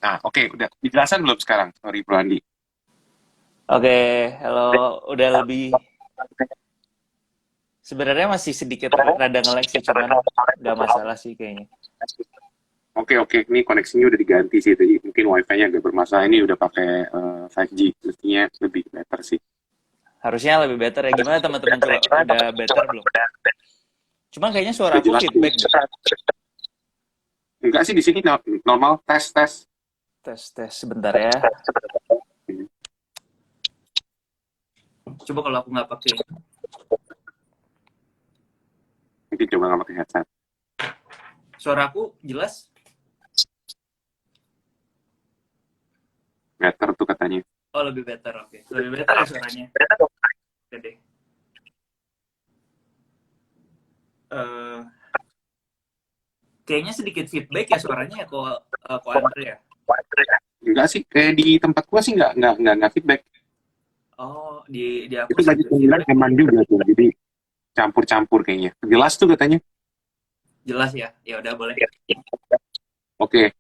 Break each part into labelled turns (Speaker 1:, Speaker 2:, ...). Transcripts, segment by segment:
Speaker 1: Nah, oke, udah dijelasan belum sekarang? Sorry, Bro Andi.
Speaker 2: Oke, halo. Udah lebih, sebenarnya masih sedikit rada nge-lag sih, cuman nggak masalah sih kayaknya.
Speaker 1: Oke, oke, ini koneksinya udah diganti sih tadi. Mungkin wifi-nya agak bermasalah. Ini udah pakai 5G, mestinya lebih better sih.
Speaker 2: Harusnya lebih better ya. Gimana teman-teman coba? Udah better belum? Cuman kayaknya suara
Speaker 1: Udah
Speaker 2: aku
Speaker 1: jelas tuh.
Speaker 2: feedback deh.
Speaker 1: Enggak sih di sini normal tes tes.
Speaker 2: Tes, tes sebentar ya. Coba kalau aku nggak pakai.
Speaker 1: Mungkin coba nggak pakai headset.
Speaker 2: Suara aku jelas?
Speaker 1: Better tuh katanya.
Speaker 2: Oh, lebih better, oke. Lebih better ya suaranya. Oke deh. Eh, Kayaknya sedikit feedback ya suaranya ya kok Andre ya.
Speaker 1: Enggak sih, kayak di tempat gua sih nggak feedback.
Speaker 2: Oh, di aku
Speaker 1: Itu banyak
Speaker 2: sedikit
Speaker 1: yang bilang
Speaker 2: feedback.
Speaker 1: aman juga tuh. Jadi campur-campur kayaknya. Jelas tuh katanya.
Speaker 2: Jelas ya? Ya udah boleh.
Speaker 1: Oke.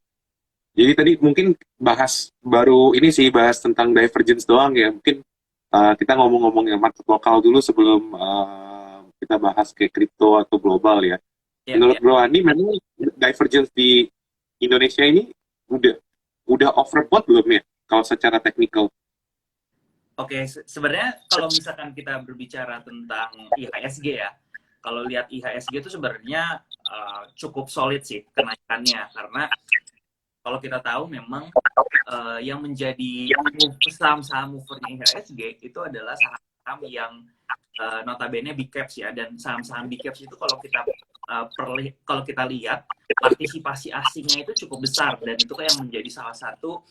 Speaker 1: Jadi tadi mungkin bahas baru ini sih bahas tentang divergence doang ya. Mungkin kita ngomong-ngomong yang market lokal dulu sebelum kita bahas ke kripto atau global ya.
Speaker 2: Ya,
Speaker 1: Menurut
Speaker 2: ya.
Speaker 1: Bro Andi, memang divergence di Indonesia ini udah udah overbought belum ya? Kalau secara teknikal.
Speaker 2: Oke, sebenarnya kalau misalkan kita berbicara tentang IHSG ya, kalau lihat IHSG itu sebenarnya cukup solid sih kenaikannya karena kalau kita tahu memang yang menjadi saham-saham movernya IHSG itu adalah saham yang notabene big caps ya, dan saham-saham big caps itu kalau kita lihat partisipasi asingnya itu cukup besar, dan itu yang menjadi salah satu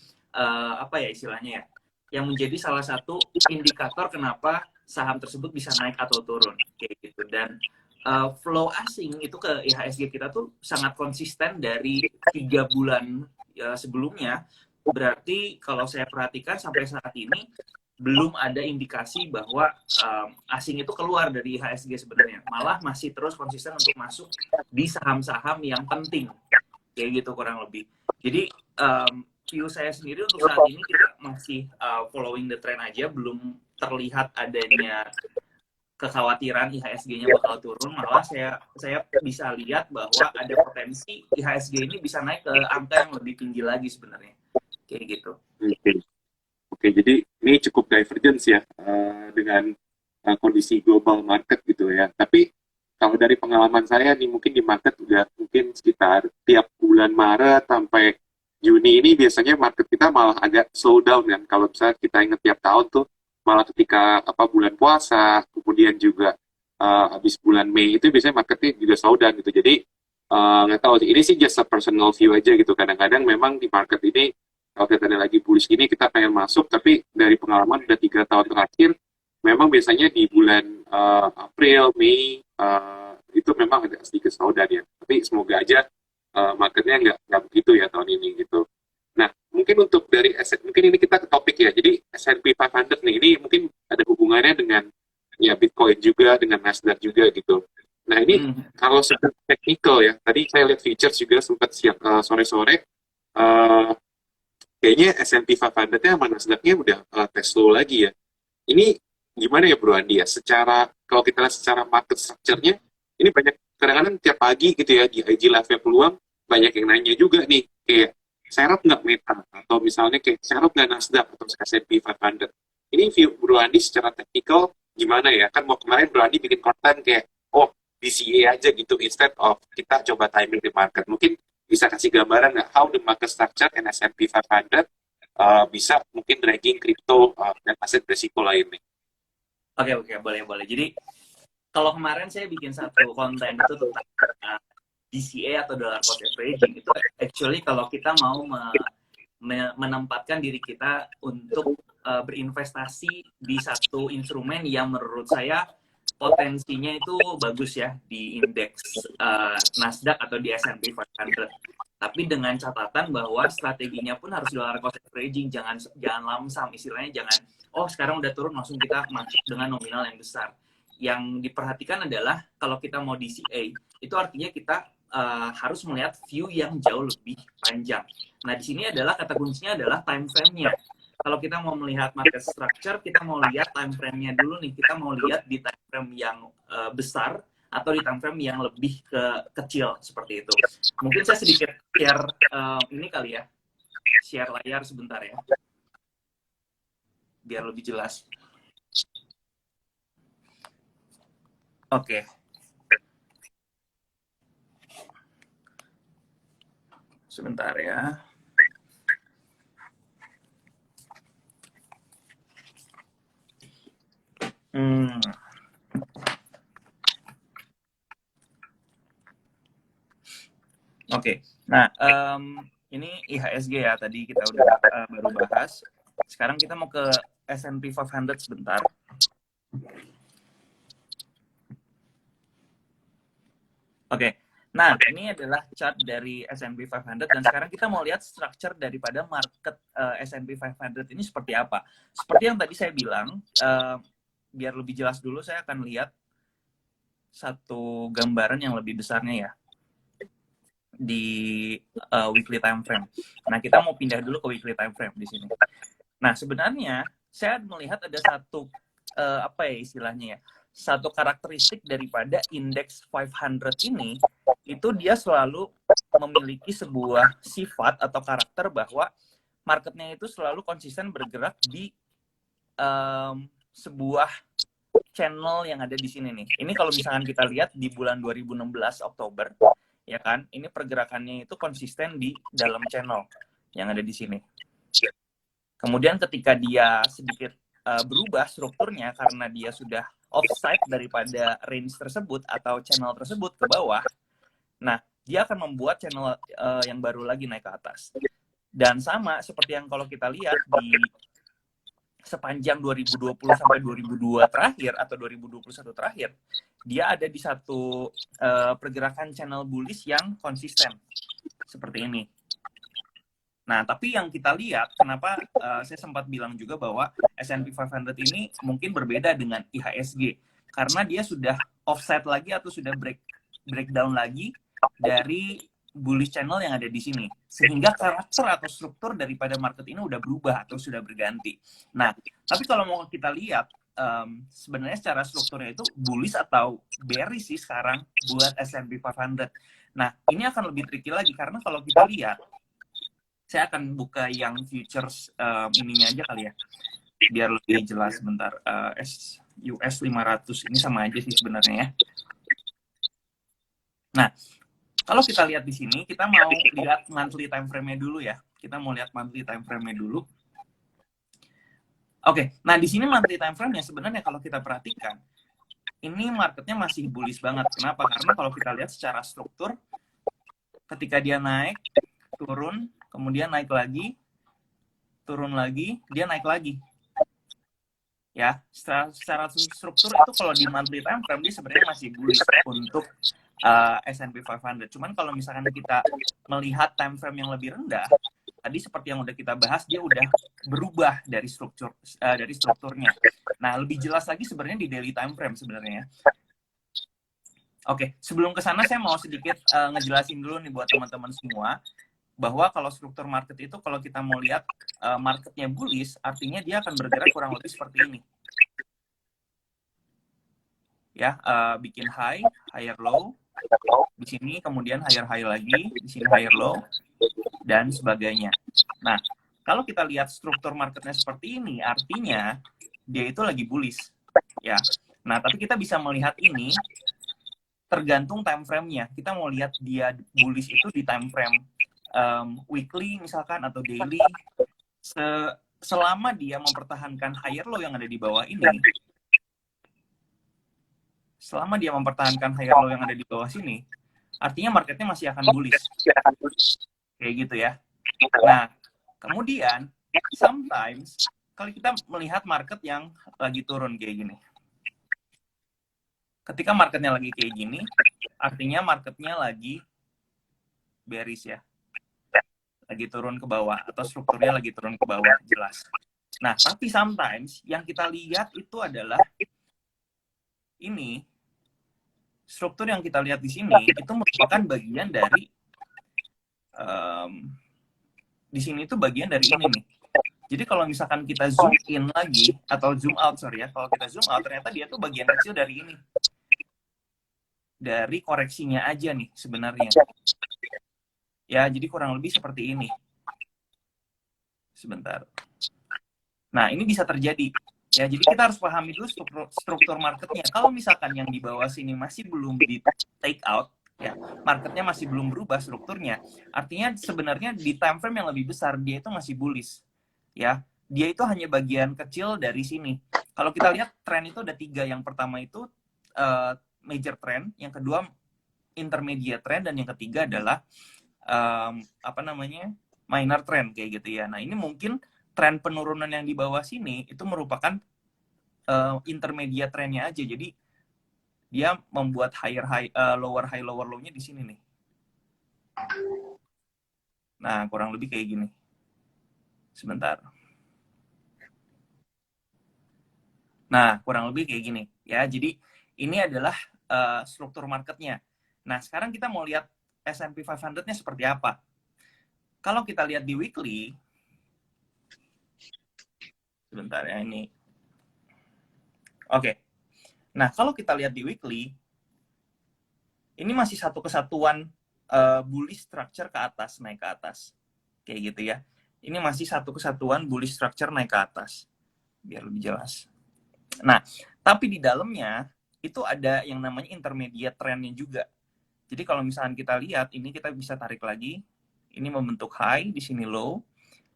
Speaker 2: apa ya istilahnya ya, yang menjadi salah satu indikator kenapa saham tersebut bisa naik atau turun kayak gitu. Dan flow asing itu ke IHSG kita tuh sangat konsisten dari 3 bulan sebelumnya. Berarti kalau saya perhatikan sampai saat ini belum ada indikasi bahwa asing itu keluar dari IHSG sebenarnya. Malah masih terus konsisten untuk masuk di saham-saham yang penting. Kayak gitu kurang lebih. Jadi view saya sendiri untuk saat ini kita masih following the trend aja, belum terlihat adanya kekhawatiran IHSG-nya bakal turun. Malah saya bisa lihat bahwa ada potensi IHSG ini bisa naik ke angka yang lebih tinggi lagi sebenarnya. Kayak gitu.
Speaker 1: Oke, oke, jadi ini cukup divergence ya dengan kondisi global market gitu ya. Tapi kalau dari pengalaman saya nih mungkin di market udah mungkin sekitar tiap bulan Maret sampai Juni ini biasanya market kita malah agak slow down kan. Kalau misalnya kita ingat tiap tahun tuh malah ketika apa bulan puasa, kemudian juga habis bulan Mei itu biasanya marketnya juga slow down gitu. Jadi nggak tahu sih, ini sih just a personal view aja gitu. Kadang-kadang memang di market ini kalau kita lagi bullish gini kita pengen masuk, tapi dari pengalaman udah 3 tahun terakhir memang biasanya di bulan April, Mei itu memang agak sedikit slowdown ya. Tapi semoga aja marketnya nggak begitu ya tahun ini gitu. Nah, mungkin untuk dari aset, mungkin ini kita ke topik ya. Jadi S&P 500 nih, ini mungkin ada hubungannya dengan ya Bitcoin juga, dengan Nasdaq juga gitu. Nah, ini
Speaker 2: Hmm.
Speaker 1: kalau secara teknikal ya, tadi saya lihat features juga sempat siang sore-sore, eh, kayaknya S&P 500-nya sama Nasdaq-nya udah tes low lagi ya. Ini gimana ya Bro Andi ya? Secara kalau kita lihat secara market structure-nya, ini banyak kadang-kadang tiap pagi gitu ya di IG live peluang banyak yang nanya juga nih kayak serap nggak Meta atau misalnya kayak serap nggak Nasdaq atau S&P 500. Ini view Bro Andi secara teknikal gimana ya? Kan mau kemarin Bro Andi bikin konten kayak oh DCA aja gitu instead of kita coba timing di market. Mungkin bisa kasih gambaran nggak how the market structure and S&P 500 bisa mungkin dragging crypto dan aset berisiko lainnya.
Speaker 2: Oke, oke, boleh, boleh. Jadi kalau kemarin saya bikin satu konten itu tentang DCA atau dollar cost averaging, itu actually kalau kita mau menempatkan diri kita untuk berinvestasi di satu instrumen yang menurut saya potensinya itu bagus ya di indeks Nasdaq atau di S&P 500. Tapi dengan catatan bahwa strateginya pun harus dollar cost averaging, jangan lamsam, istilahnya jangan oh sekarang udah turun langsung kita masuk dengan nominal yang besar. Yang diperhatikan adalah kalau kita mau DCA itu artinya kita harus melihat view yang jauh lebih panjang. Nah, di sini adalah kata kuncinya adalah time frame-nya. Kalau kita mau melihat market structure, kita mau lihat time frame-nya dulu nih. Kita mau lihat di time frame yang besar atau di time frame yang lebih kecil seperti itu. Mungkin saya sedikit share ini kali ya, share layar sebentar ya, biar lebih jelas. Oke. Sebentar ya. Oke. Nah, ini IHSG ya, tadi kita udah baru bahas. Sekarang kita mau ke S&P 500 sebentar. Oke. Nah, ini adalah chart dari S&P 500 dan sekarang kita mau lihat structure daripada market S&P 500 ini seperti apa. Seperti yang tadi saya bilang, biar lebih jelas dulu saya akan lihat satu gambaran yang lebih besarnya ya di weekly time frame. Nah, kita mau pindah dulu ke weekly time frame di sini. Nah, sebenarnya saya melihat ada satu apa ya istilahnya ya? Satu karakteristik daripada indeks 500 ini itu dia selalu memiliki sebuah sifat atau karakter bahwa marketnya itu selalu konsisten bergerak di sebuah channel yang ada di sini nih. Ini kalau misalkan kita lihat di bulan 2016 Oktober, ya kan, ini pergerakannya itu konsisten di dalam channel yang ada di sini. Kemudian ketika dia sedikit berubah strukturnya karena dia sudah offside daripada range tersebut atau channel tersebut ke bawah, nah dia akan membuat channel yang baru lagi naik ke atas. Dan sama seperti yang kalau kita lihat di sepanjang 2020 sampai 2002 terakhir atau 2021 terakhir, dia ada di satu pergerakan channel bullish yang konsisten seperti ini. Nah, tapi yang kita lihat, kenapa saya sempat bilang juga bahwa S&P 500 ini mungkin berbeda dengan IHSG, karena dia sudah offset lagi atau sudah breakdown lagi dari bullish channel yang ada di sini, sehingga karakter atau struktur daripada market ini udah berubah atau sudah berganti. Nah, tapi kalau mau kita lihat, sebenarnya secara strukturnya itu bullish atau bearish sih sekarang buat S&P 500. Nah, ini akan lebih tricky lagi, karena kalau kita lihat, saya akan buka yang futures ininya aja kali ya, biar lebih jelas sebentar. US 500 ini sama aja sih sebenarnya ya. Nah, kalau kita lihat di sini, kita mau lihat monthly time frame-nya dulu ya. Kita mau lihat monthly time frame-nya dulu. Oke, nah di sini monthly time frame-nya sebenarnya kalau kita perhatikan, ini marketnya masih bullish banget. Kenapa? Karena kalau kita lihat secara struktur, ketika dia naik, turun, kemudian naik lagi, turun lagi, dia naik lagi. Ya, secara struktur itu kalau di monthly time frame dia sebenarnya masih bullish untuk S&P 500. Cuman kalau misalkan kita melihat time frame yang lebih rendah, tadi seperti yang udah kita bahas, dia udah berubah dari strukturnya. Nah, lebih jelas lagi sebenarnya di daily time frame sebenarnya. Oke, sebelum ke sana saya mau sedikit ngejelasin dulu nih buat teman-teman semua, bahwa kalau struktur market itu kalau kita mau lihat marketnya bullish, artinya dia akan bergerak kurang lebih seperti ini. Ya, bikin high, higher low, di sini kemudian higher high lagi, di sini higher low, dan sebagainya. Nah, kalau kita lihat struktur marketnya seperti ini, artinya dia itu lagi bullish. Ya, nah tapi kita bisa melihat ini tergantung time frame-nya. Kita mau lihat dia bullish itu di time frame weekly misalkan atau daily, selama dia mempertahankan higher low yang ada di bawah ini, selama dia mempertahankan higher low yang ada di bawah sini, artinya marketnya masih akan bullish. Kayak gitu ya. Nah, kemudian sometimes kalau kita melihat market yang lagi turun kayak gini, ketika marketnya lagi kayak gini, artinya marketnya lagi bearish ya, lagi turun ke bawah atau strukturnya lagi turun ke bawah, jelas. Nah, tapi sometimes yang kita lihat itu adalah ini struktur yang kita lihat di sini itu merupakan bagian dari di sini itu bagian dari ini nih. Jadi kalau misalkan kita zoom in lagi atau zoom out, sorry ya, kalau kita zoom out ternyata dia tuh bagian kecil dari ini, dari koreksinya aja nih sebenarnya. Ya, jadi kurang lebih seperti ini. Sebentar. Nah, ini bisa terjadi. Ya, jadi kita harus pahami dulu struktur marketnya. Kalau misalkan yang di bawah sini masih belum di take out, ya, marketnya masih belum berubah strukturnya, artinya sebenarnya di time frame yang lebih besar dia itu masih bullish. Ya, dia itu hanya bagian kecil dari sini. Kalau kita lihat tren itu ada 3. Yang pertama itu major trend, yang kedua intermediate trend, dan yang ketiga adalah minor trend kayak gitu ya. Nah, ini mungkin tren penurunan yang di bawah sini itu merupakan intermediate trendnya aja. Jadi dia membuat lower high lower low-nya di sini nih. Nah, kurang lebih kayak gini. Sebentar. Nah, kurang lebih kayak gini ya. Jadi ini adalah struktur marketnya. Nah, sekarang kita mau lihat S&P 500-nya seperti apa. Kalau kita lihat di weekly, sebentar ya ini. Oke. Nah, kalau kita lihat di weekly, ini masih satu kesatuan bullish structure ke atas, naik ke atas. Kayak gitu ya. Ini masih satu kesatuan bullish structure naik ke atas. Biar lebih jelas. Nah, tapi di dalamnya itu ada yang namanya intermediate trend-nya juga. Jadi kalau misalkan kita lihat, ini kita bisa tarik lagi. Ini membentuk high, di sini low,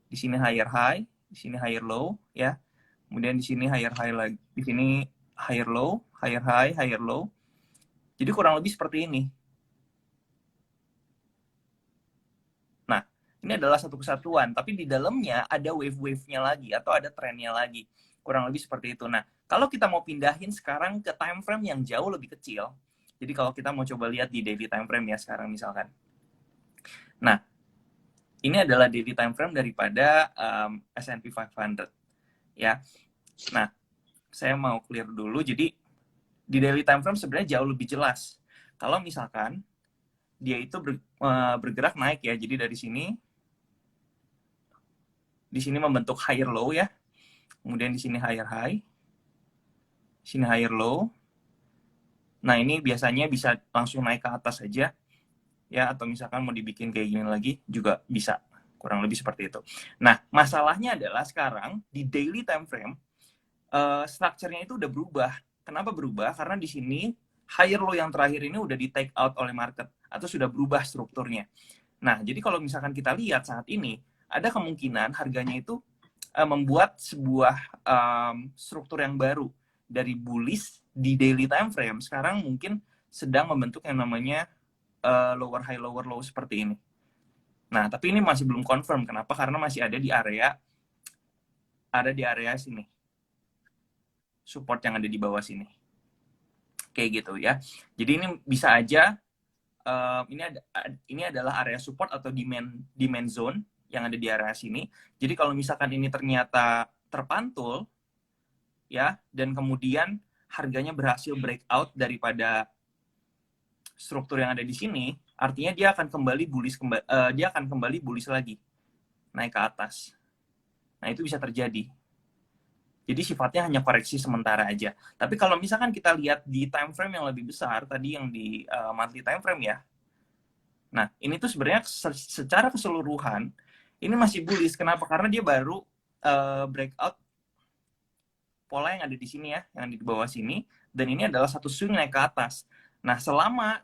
Speaker 2: di sini higher high, di sini higher low, ya. Kemudian di sini higher high lagi, di sini higher low, higher high, higher low. Jadi kurang lebih seperti ini. Nah, ini adalah satu kesatuan, tapi di dalamnya ada wave-wave-nya lagi atau ada trennya lagi. Kurang lebih seperti itu. Nah, kalau kita mau pindahin sekarang ke time frame yang jauh lebih kecil, jadi kalau kita mau coba lihat di daily time frame ya sekarang misalkan. Nah, ini adalah daily time frame daripada S&P 500. Ya. Nah, saya mau clear dulu. Jadi, di daily time frame sebenarnya jauh lebih jelas. Kalau misalkan dia itu bergerak naik ya. Jadi dari sini, di sini membentuk higher low ya. Kemudian di sini higher high. Di sini higher low. Nah, ini biasanya bisa langsung naik ke atas saja. Ya, atau misalkan mau dibikin kayak gini lagi juga bisa. Kurang lebih seperti itu. Nah, masalahnya adalah sekarang di daily time frame structure-nya itu udah berubah. Kenapa berubah? Karena di sini higher low yang terakhir ini udah di take out oleh market atau sudah berubah strukturnya. Nah, jadi kalau misalkan kita lihat saat ini ada kemungkinan harganya itu membuat sebuah struktur yang baru dari bullish di daily time frame. Sekarang mungkin sedang membentuk yang namanya lower high lower low seperti ini. Nah, tapi ini masih belum confirm. Kenapa? Karena masih ada di area sini. Support yang ada di bawah sini. Kayak gitu ya. Jadi ini bisa aja ini adalah area support atau demand zone yang ada di area sini. Jadi kalau misalkan ini ternyata terpantul ya, dan kemudian harganya berhasil breakout daripada struktur yang ada di sini, artinya dia akan kembali bullish lagi, naik ke atas. Nah, itu bisa terjadi. Jadi sifatnya hanya koreksi sementara aja. Tapi kalau misalkan kita lihat di time frame yang lebih besar, tadi yang di monthly time frame ya. Nah, ini tuh sebenarnya secara keseluruhan, ini masih bullish. Kenapa? Karena dia baru breakout pola yang ada di sini ya, yang di bawah sini. Dan ini adalah satu swing naik ke atas. Nah, selama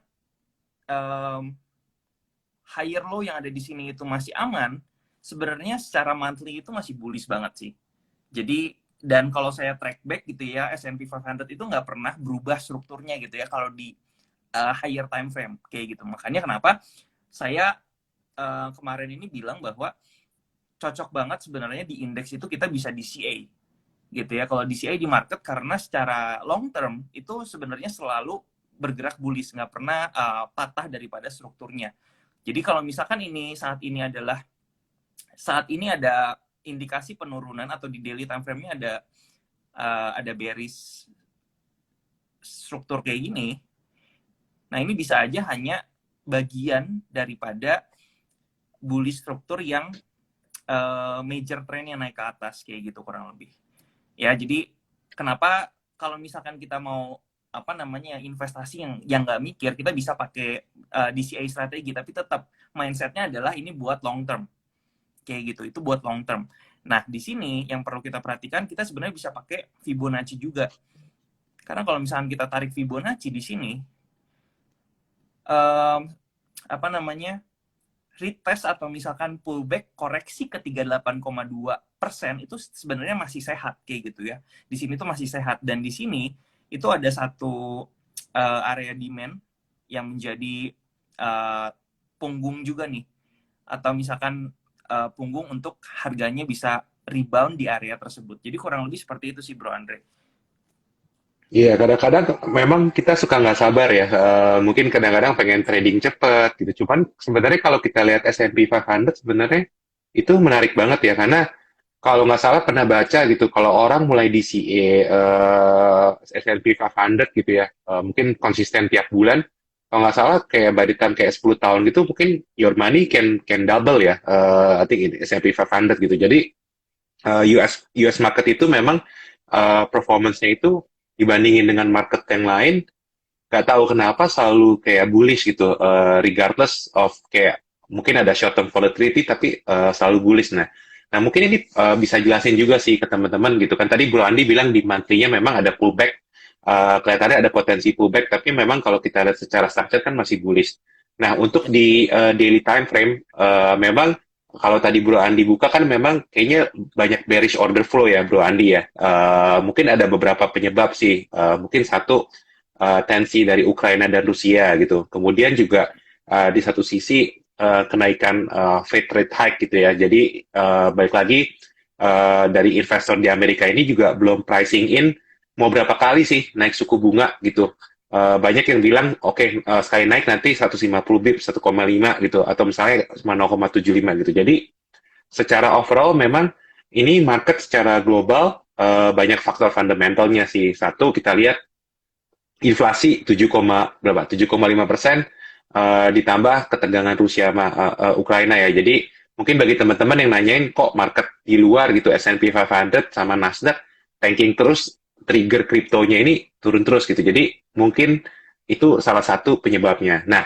Speaker 2: higher low yang ada di sini itu masih aman, sebenarnya secara monthly itu masih bullish banget sih. Jadi, dan kalau saya track back gitu ya, S&P 500 itu nggak pernah berubah strukturnya gitu ya kalau di higher time frame kayak gitu. Makanya kenapa saya kemarin ini bilang bahwa cocok banget sebenarnya di indeks itu kita bisa DCA gitu ya. Kalau DCA di market karena secara long term itu sebenarnya selalu bergerak bullish, nggak pernah patah daripada strukturnya. Jadi kalau misalkan saat ini ada indikasi penurunan atau di daily time frame-nya ada bearish struktur kayak gini, Nah, ini bisa aja hanya bagian daripada bullish struktur yang major trend yang naik ke atas kayak gitu kurang lebih. Ya, jadi kenapa kalau misalkan kita mau apa namanya investasi yang nggak mikir, kita bisa pakai DCA strategi, tapi tetap mindsetnya adalah ini buat long term kayak gitu, itu buat long term. Nah, di sini yang perlu kita perhatikan, kita sebenarnya bisa pakai Fibonacci juga, karena kalau misalkan kita tarik Fibonacci di sini apa namanya retest atau misalkan pullback koreksi ke 38,2% itu sebenarnya masih sehat kayak gitu ya. Di sini tuh masih sehat, dan di sini itu ada satu area demand yang menjadi punggung juga nih, atau misalkan punggung untuk harganya bisa rebound di area tersebut. Jadi kurang lebih seperti itu sih Bro Andre.
Speaker 3: Iya, kadang-kadang memang kita suka nggak sabar ya. Mungkin kadang-kadang pengen trading cepet gitu. Cuman sebenarnya kalau kita lihat S&P 500 sebenarnya itu menarik banget ya. Karena kalau nggak salah pernah baca gitu, kalau orang mulai DCA S&P 500 gitu ya, mungkin konsisten tiap bulan. Kalau nggak salah kayak by the time kayak 10 tahun gitu, mungkin your money can double ya. I think in S&P 500 gitu. Jadi US market itu memang performance-nya itu dibandingin dengan market yang lain, nggak tahu kenapa selalu kayak bullish gitu, regardless of kayak mungkin ada short term volatility tapi selalu bullish. Nah mungkin ini bisa jelasin juga sih ke teman-teman gitu kan. Tadi Bro Andi bilang di monthly-nya memang ada pullback, kelihatannya ada potensi pullback, tapi memang kalau kita lihat secara structure kan masih bullish. Nah untuk di daily time frame, memang kalau tadi Bro Andi buka kan memang kayaknya banyak bearish order flow ya Bro Andi ya. Mungkin ada beberapa penyebab sih. Mungkin satu tensi dari Ukraina dan Rusia gitu. Kemudian juga di satu sisi kenaikan Fed rate hike gitu ya. Jadi balik lagi dari investor di Amerika ini juga belum pricing in mau berapa kali sih naik suku bunga gitu. Banyak yang bilang oke, sekali naik nanti 150 bip 1,5 gitu atau misalnya cuma 0,75 gitu. Jadi secara overall memang ini market secara global banyak faktor fundamentalnya sih. Satu kita lihat inflasi 7,5% ditambah ketegangan Rusia sama Ukraina ya. Jadi mungkin bagi teman-teman yang nanyain kok market di luar gitu S&P 500 sama Nasdaq tanking terus, trigger kriptonya ini turun terus gitu. Jadi mungkin itu salah satu penyebabnya. Nah,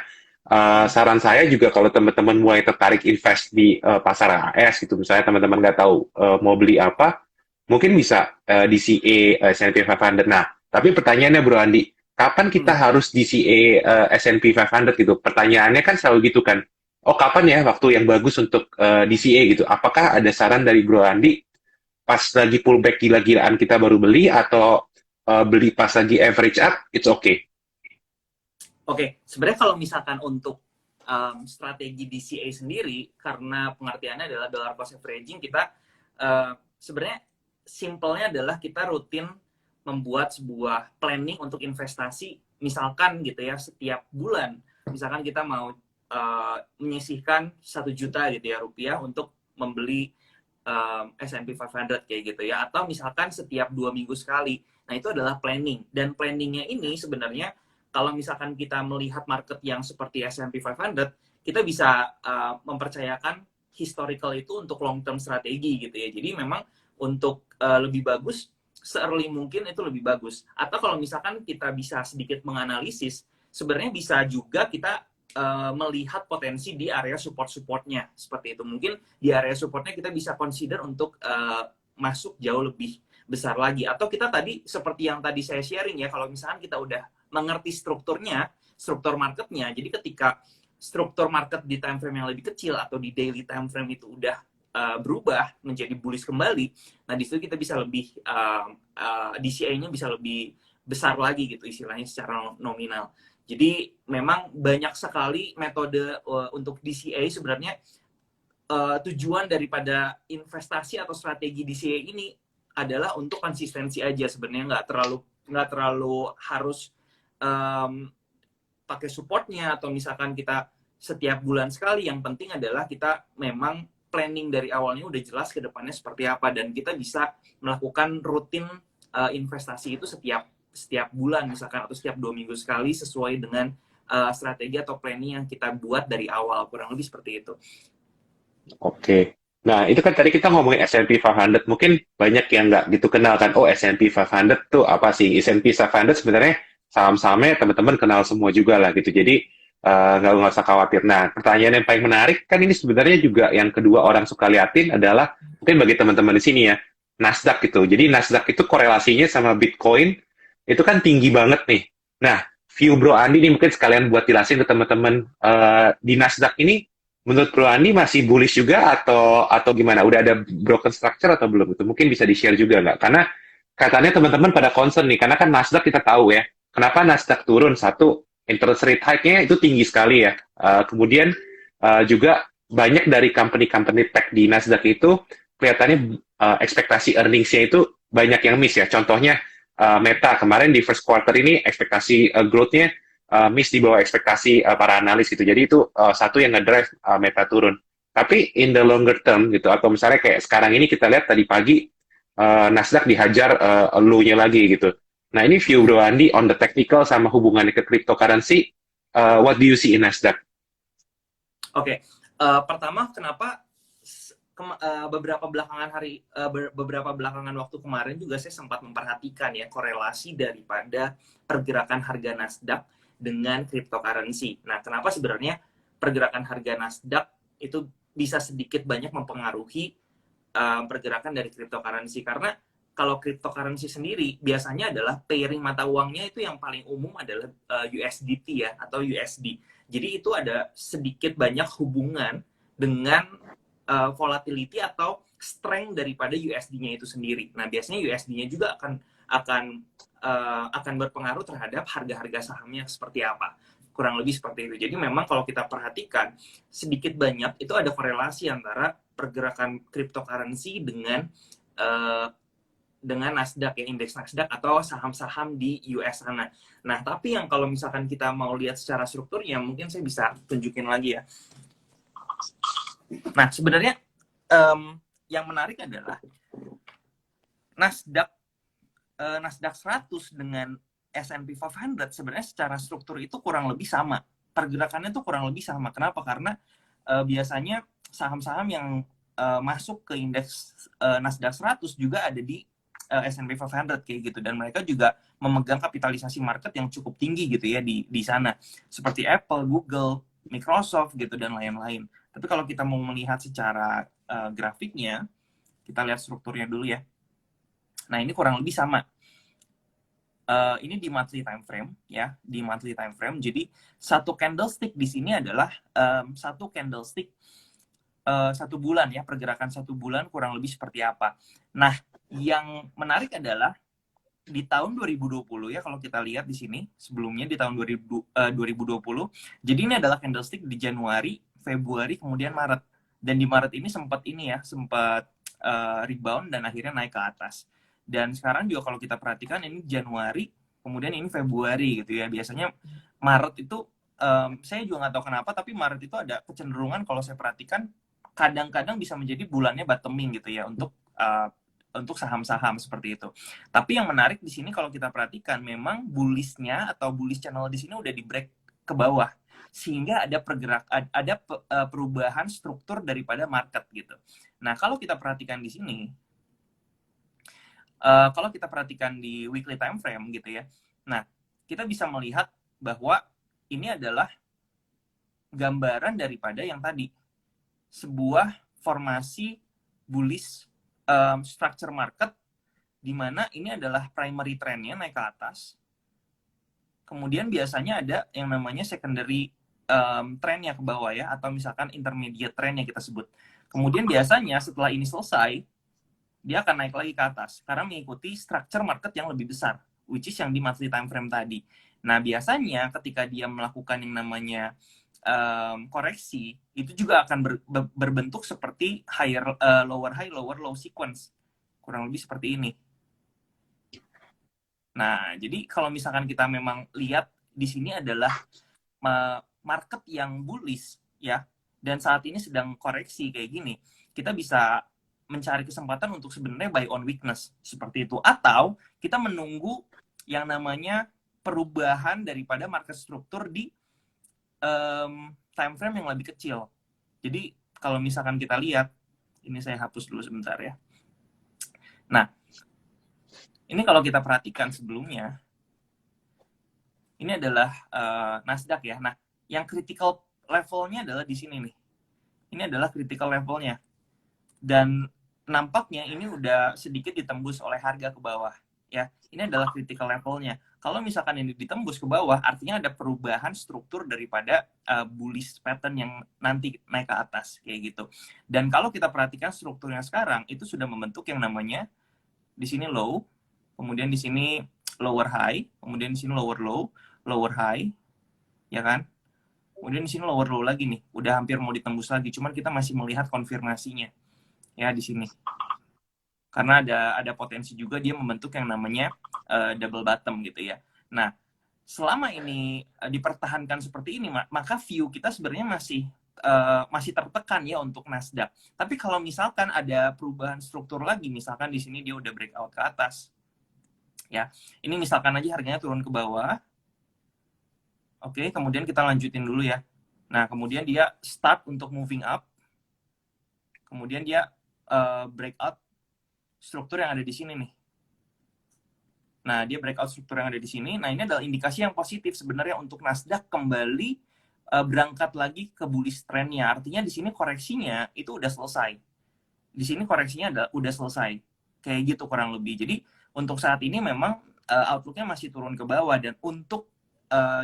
Speaker 3: saran saya juga kalau teman-teman mulai tertarik invest di pasar AS gitu, misalnya teman-teman nggak tahu mau beli apa, mungkin bisa DCA S&P 500. Nah, tapi pertanyaannya Bro Andi, kapan kita harus DCA S&P 500 gitu? Pertanyaannya kan selalu gitu kan. Oh, kapan ya waktu yang bagus untuk DCA gitu? Apakah ada saran dari Bro Andi pas lagi pullback gila-gilaan kita baru beli atau beli pas lagi average up, it's okay?
Speaker 2: Oke, sebenarnya kalau misalkan untuk strategi DCA sendiri, karena pengertiannya adalah dollar cost averaging, kita sebenarnya simpelnya adalah kita rutin membuat sebuah planning untuk investasi, misalkan gitu ya, setiap bulan. Misalkan kita mau menyisihkan 1 juta gitu ya rupiah untuk membeli S&P 500 kayak gitu ya, atau misalkan setiap 2 minggu sekali. Nah, itu adalah planning. Dan planningnya ini sebenarnya kalau misalkan kita melihat market yang seperti S&P 500, kita bisa mempercayakan historical itu untuk long term strategi gitu ya. Jadi memang untuk lebih bagus, se-early mungkin itu lebih bagus. Atau kalau misalkan kita bisa sedikit menganalisis, sebenarnya bisa juga kita melihat potensi di area support-supportnya. Seperti itu. Mungkin di area supportnya kita bisa consider untuk masuk jauh lebih besar lagi. Atau kita tadi, seperti yang tadi saya sharing ya, kalau misalkan kita udah mengerti strukturnya, struktur marketnya. Jadi ketika struktur market di time frame yang lebih kecil atau di daily time frame itu udah berubah menjadi bullish kembali, nah di situ kita bisa lebih DCA-nya bisa lebih besar lagi gitu istilahnya secara nominal. Jadi memang banyak sekali metode untuk DCA sebenarnya. Tujuan daripada investasi atau strategi DCA ini adalah untuk konsistensi aja sebenarnya, nggak terlalu harus pakai supportnya atau misalkan kita setiap bulan sekali. Yang penting adalah kita memang planning dari awalnya udah jelas ke depannya seperti apa, dan kita bisa melakukan rutin investasi itu setiap bulan misalkan, atau setiap 2 minggu sekali sesuai dengan strategi atau planning yang kita buat dari awal, kurang lebih seperti itu.
Speaker 3: Oke. Nah, itu kan tadi kita ngomongin S&P 500. Mungkin banyak yang nggak gitu kenal kan. Oh, S&P 500 tuh apa sih? S&P 500 sebenarnya saham-sahamnya teman-teman kenal semua juga lah gitu. Jadi, nggak usah khawatir. Nah, pertanyaan yang paling menarik kan ini sebenarnya juga yang kedua orang suka liatin adalah mungkin bagi teman-teman di sini ya, Nasdaq gitu. Jadi, Nasdaq itu korelasinya sama Bitcoin itu kan tinggi banget nih. Nah, view Bro Andi ini mungkin sekalian buat jelasin ke teman-teman di Nasdaq ini menurut Bro Andi masih bullish juga atau gimana? Udah ada broken structure atau belum? Itu mungkin bisa di-share juga nggak? Karena katanya teman-teman pada concern nih, karena kan Nasdaq kita tahu ya. Kenapa Nasdaq turun? Satu, interest rate hike-nya itu tinggi sekali ya. Kemudian juga banyak dari company-company tech di Nasdaq itu kelihatannya ekspektasi earnings-nya itu banyak yang miss ya. Contohnya Meta kemarin di first quarter ini ekspektasi growth-nya miss di bawah ekspektasi para analis gitu. Jadi itu satu yang ngedrive Meta turun. Tapi in the longer term gitu, atau misalnya kayak sekarang ini kita lihat tadi pagi Nasdaq dihajar low-nya lagi gitu. Nah ini view Bro Andi on the technical sama hubungannya ke cryptocurrency, what do you see in Nasdaq?
Speaker 2: Oke, pertama kenapa beberapa belakangan waktu kemarin juga saya sempat memperhatikan ya korelasi daripada pergerakan harga Nasdaq dengan cryptocurrency. Nah, kenapa sebenarnya pergerakan harga Nasdaq itu bisa sedikit banyak mempengaruhi pergerakan dari cryptocurrency? Karena kalau cryptocurrency sendiri biasanya adalah pairing mata uangnya itu yang paling umum adalah USDT ya atau USD. Jadi itu ada sedikit banyak hubungan dengan volatility atau strength daripada USD-nya itu sendiri. Nah, biasanya USD-nya juga akan berpengaruh terhadap harga-harga sahamnya seperti apa. Kurang lebih seperti itu. Jadi memang kalau kita perhatikan sedikit banyak itu ada korelasi antara pergerakan cryptocurrency dengan Nasdaq ya, indeks Nasdaq atau saham-saham di US sana. Nah, tapi yang kalau misalkan kita mau lihat secara strukturnya, mungkin saya bisa tunjukin lagi ya. Nah, sebenarnya yang menarik adalah Nasdaq 100 dengan S&P 500 sebenarnya secara struktur itu kurang lebih sama. Pergerakannya itu kurang lebih sama. Kenapa? Karena biasanya saham-saham yang masuk ke indeks Nasdaq 100 juga ada di S&P 500 kayak gitu, dan mereka juga memegang kapitalisasi market yang cukup tinggi gitu ya di sana. Seperti Apple, Google, Microsoft gitu dan lain-lain. Tapi kalau kita mau melihat secara grafiknya, kita lihat strukturnya dulu ya. Nah, ini kurang lebih sama. Ini di monthly time frame ya, di monthly time frame. Jadi satu candlestick di sini adalah satu candlestick 1 bulan ya, pergerakan 1 bulan kurang lebih seperti apa. Nah, yang menarik adalah di tahun 2020 ya, kalau kita lihat di sini sebelumnya di tahun 2020. Jadi ini adalah candlestick di Januari, Februari, kemudian Maret. Dan di Maret ini sempat rebound dan akhirnya naik ke atas. Dan sekarang juga kalau kita perhatikan ini Januari, kemudian ini Februari gitu ya. Biasanya Maret itu saya juga nggak tahu kenapa, tapi Maret itu ada kecenderungan kalau saya perhatikan kadang-kadang bisa menjadi bulannya bottoming gitu ya untuk saham-saham seperti itu. Tapi yang menarik di sini kalau kita perhatikan memang bullish-nya atau bullish channel di sini udah di break ke bawah, sehingga ada perubahan struktur daripada market gitu. Nah, kalau kita perhatikan di sini, kalau kita perhatikan di weekly time frame gitu ya, nah kita bisa melihat bahwa ini adalah gambaran daripada yang tadi, sebuah formasi bullish structure market, di mana ini adalah primary trend-nya naik ke atas. Kemudian biasanya ada yang namanya secondary trend-nya ke bawah ya, atau misalkan intermediate trend-nya kita sebut. Kemudian biasanya setelah ini selesai, dia akan naik lagi ke atas, karena mengikuti structure market yang lebih besar, which is yang di monthly time frame tadi. Nah, biasanya ketika dia melakukan yang namanya koreksi, itu juga akan berbentuk seperti lower high, lower low sequence. Kurang lebih seperti ini. Nah, jadi kalau misalkan kita memang lihat di sini adalah market yang bullish ya, dan saat ini sedang koreksi kayak gini, kita bisa mencari kesempatan untuk sebenarnya buy on weakness seperti itu, atau kita menunggu yang namanya perubahan daripada market struktur di time frame yang lebih kecil. Jadi kalau misalkan kita lihat, ini saya hapus dulu sebentar ya. Nah, ini kalau kita perhatikan sebelumnya, ini adalah Nasdaq ya. Nah, yang critical levelnya adalah di sini nih. Ini adalah critical levelnya. Dan nampaknya ini udah sedikit ditembus oleh harga ke bawah. Ya, ini adalah critical levelnya. Kalau misalkan ini ditembus ke bawah, artinya ada perubahan struktur daripada bullish pattern yang nanti naik ke atas kayak gitu. Dan kalau kita perhatikan strukturnya sekarang, itu sudah membentuk yang namanya di sini low, kemudian di sini lower high, kemudian di sini lower low, lower high, ya kan? Kemudian di sini lower low lagi nih, udah hampir mau ditembus lagi, cuman kita masih melihat konfirmasinya ya di sini. Karena ada potensi juga dia membentuk yang namanya double bottom gitu ya. Nah, selama ini dipertahankan seperti ini, maka view kita sebenarnya masih tertekan ya untuk Nasdaq. Tapi kalau misalkan ada perubahan struktur lagi, misalkan di sini dia udah breakout ke atas, ya, ini misalkan aja harganya turun ke bawah, oke, kemudian kita lanjutin dulu ya. Nah, kemudian dia start untuk moving up, kemudian dia breakout struktur yang ada di sini nih. Nah, dia breakout struktur yang ada di sini. Nah, ini adalah indikasi yang positif sebenarnya untuk Nasdaq kembali berangkat lagi ke bullish trend-nya. Artinya di sini koreksinya itu udah selesai. Di sini koreksinya udah selesai. Kayak gitu kurang lebih. Jadi, untuk saat ini memang outlook-nya masih turun ke bawah. Dan untuk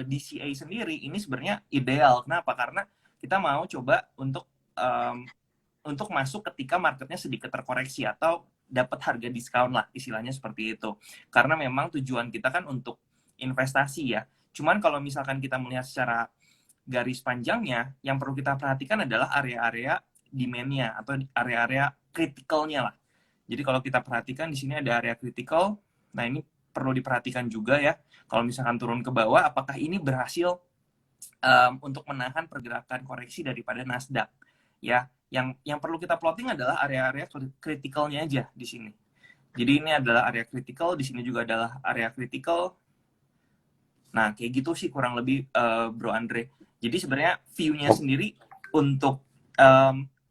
Speaker 2: DCA sendiri, ini sebenarnya ideal. Kenapa? Karena kita mau coba untuk masuk ketika marketnya sedikit terkoreksi atau dapat harga diskon lah, istilahnya seperti itu. Karena memang tujuan kita kan untuk investasi ya. Cuman kalau misalkan kita melihat secara garis panjangnya, yang perlu kita perhatikan adalah area-area demand-nya atau area-area kritikalnya lah. Jadi kalau kita perhatikan di sini ada area kritikal, nah ini perlu diperhatikan juga ya. Kalau misalkan turun ke bawah, apakah ini berhasil untuk menahan pergerakan koreksi daripada Nasdaq? Ya, yang perlu kita plotting adalah area-area kritikalnya aja di sini. Jadi ini adalah area kritikal, di sini juga adalah area kritikal. Nah, kayak gitu sih kurang lebih Bro Andre. Jadi sebenarnya view-nya sendiri untuk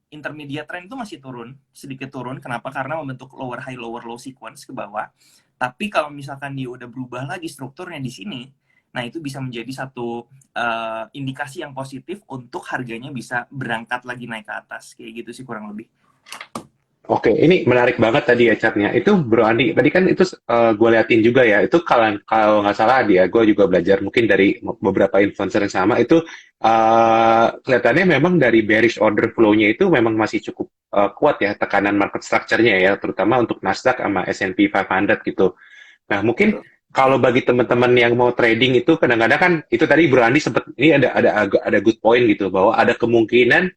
Speaker 2: intermediate trend itu masih turun, sedikit turun. Kenapa? Karena membentuk lower high, lower low sequence ke bawah. Tapi kalau misalkan dia udah berubah lagi strukturnya di sini, nah itu bisa menjadi satu indikasi yang positif untuk harganya bisa berangkat lagi naik ke atas. Kayak gitu sih kurang lebih.
Speaker 3: Oke, ini menarik banget tadi ya chartnya. Itu Bro Andi, tadi kan itu gue liatin juga ya. Itu kalau nggak salah dia, gue juga belajar mungkin dari beberapa influencer yang sama. Itu kelihatannya memang dari bearish order flow-nya itu memang masih cukup kuat ya tekanan market structure-nya ya, terutama untuk Nasdaq sama S&P 500 gitu. Nah, mungkin kalau bagi teman-teman yang mau trading itu kadang-kadang kan itu tadi Bro Andi sempat ini ada good point gitu bahwa ada kemungkinan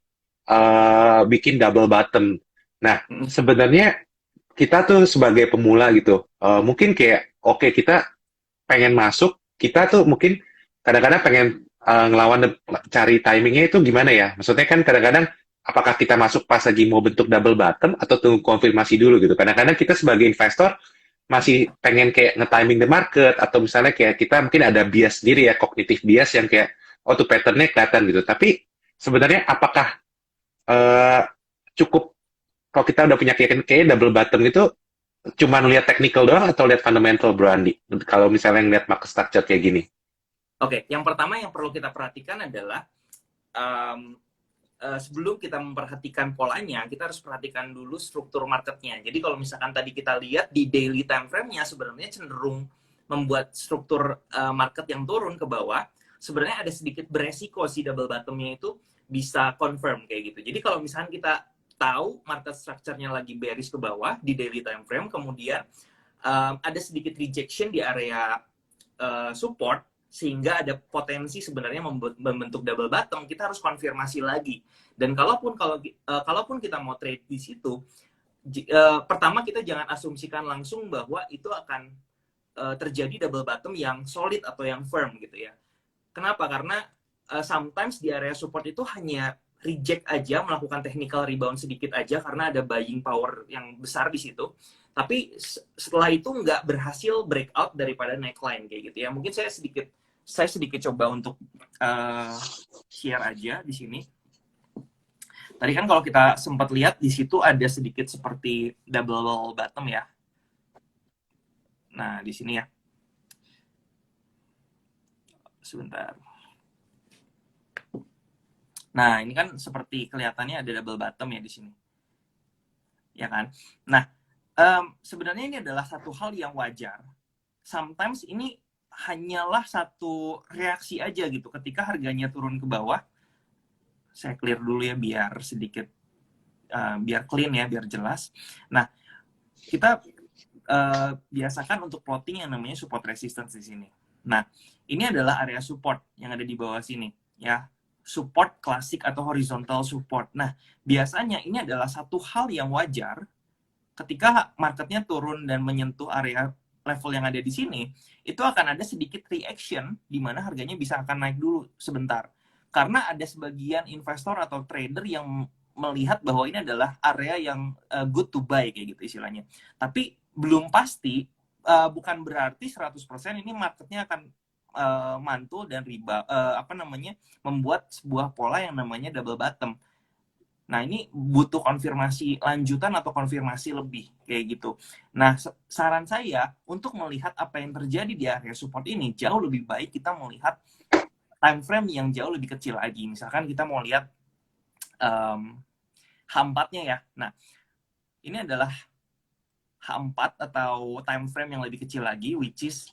Speaker 3: bikin double bottom. Nah, sebenarnya kita tuh sebagai pemula gitu, mungkin kayak oke, kita pengen masuk, kita tuh mungkin kadang-kadang pengen ngelawan cari timingnya itu gimana ya? Maksudnya kan kadang-kadang apakah kita masuk pas lagi mau bentuk double bottom atau tunggu konfirmasi dulu gitu. Kadang-kadang kita sebagai investor masih pengen kayak nge-timing the market atau misalnya kayak kita mungkin ada bias sendiri ya, kognitif bias yang kayak oh tuh pattern-nya kelihatan gitu. Tapi sebenarnya apakah cukup kalau kita udah punya kayak double bottom itu cuma lihat technical doang atau lihat fundamental, Bro Andi? Kalau misalnya ngeliat market structure kayak gini.
Speaker 2: Oke, yang pertama yang perlu kita perhatikan adalah sebelum kita memperhatikan polanya, kita harus perhatikan dulu struktur marketnya. Jadi kalau misalkan tadi kita lihat di daily time frame-nya sebenarnya cenderung membuat struktur market yang turun ke bawah, sebenarnya ada sedikit beresiko si double bottom-nya itu bisa confirm kayak gitu. Jadi kalau misalkan kita tahu market structure-nya lagi bearish ke bawah di daily time frame, kemudian ada sedikit rejection di area support, sehingga ada potensi sebenarnya membentuk double bottom, kita harus konfirmasi lagi. Dan kalaupun kita mau trade di situ, pertama kita jangan asumsikan langsung bahwa itu akan terjadi double bottom yang solid atau yang firm gitu ya. Kenapa? Karena sometimes di area support itu hanya reject aja, melakukan technical rebound sedikit aja karena ada buying power yang besar di situ. Tapi setelah itu nggak berhasil breakout daripada neckline kayak gitu ya. Mungkin saya sedikit saya sedikit coba untuk share aja di sini. Tadi kan kalau kita sempat lihat di situ ada sedikit seperti double bottom ya. Nah, di sini ya. Sebentar. Nah, ini kan seperti kelihatannya ada double bottom ya di sini. Ya kan? Nah, sebenarnya ini adalah satu hal yang wajar. Sometimes ini hanyalah satu reaksi aja gitu. Ketika harganya turun ke bawah, saya clear dulu ya biar sedikit, biar clean ya, biar jelas. Nah, kita biasakan untuk plotting yang namanya support resistance di sini. Nah, ini adalah area support yang ada di bawah sini, ya. Support klasik atau horizontal support. Nah, biasanya ini adalah satu hal yang wajar ketika marketnya turun dan menyentuh area level yang ada di sini, itu akan ada sedikit reaction di mana harganya bisa akan naik dulu sebentar. Karena ada sebagian investor atau trader yang melihat bahwa ini adalah area yang good to buy kayak gitu istilahnya. Tapi belum pasti, bukan berarti 100% ini marketnya akan mantul dan membuat sebuah pola yang namanya double bottom. Nah, ini butuh konfirmasi lanjutan atau konfirmasi lebih kayak gitu. Nah, saran saya untuk melihat apa yang terjadi di area support ini jauh lebih baik kita melihat time frame yang jauh lebih kecil lagi. Misalkan kita mau lihat H4-nya ya. Nah, ini adalah H4 atau time frame yang lebih kecil lagi, which is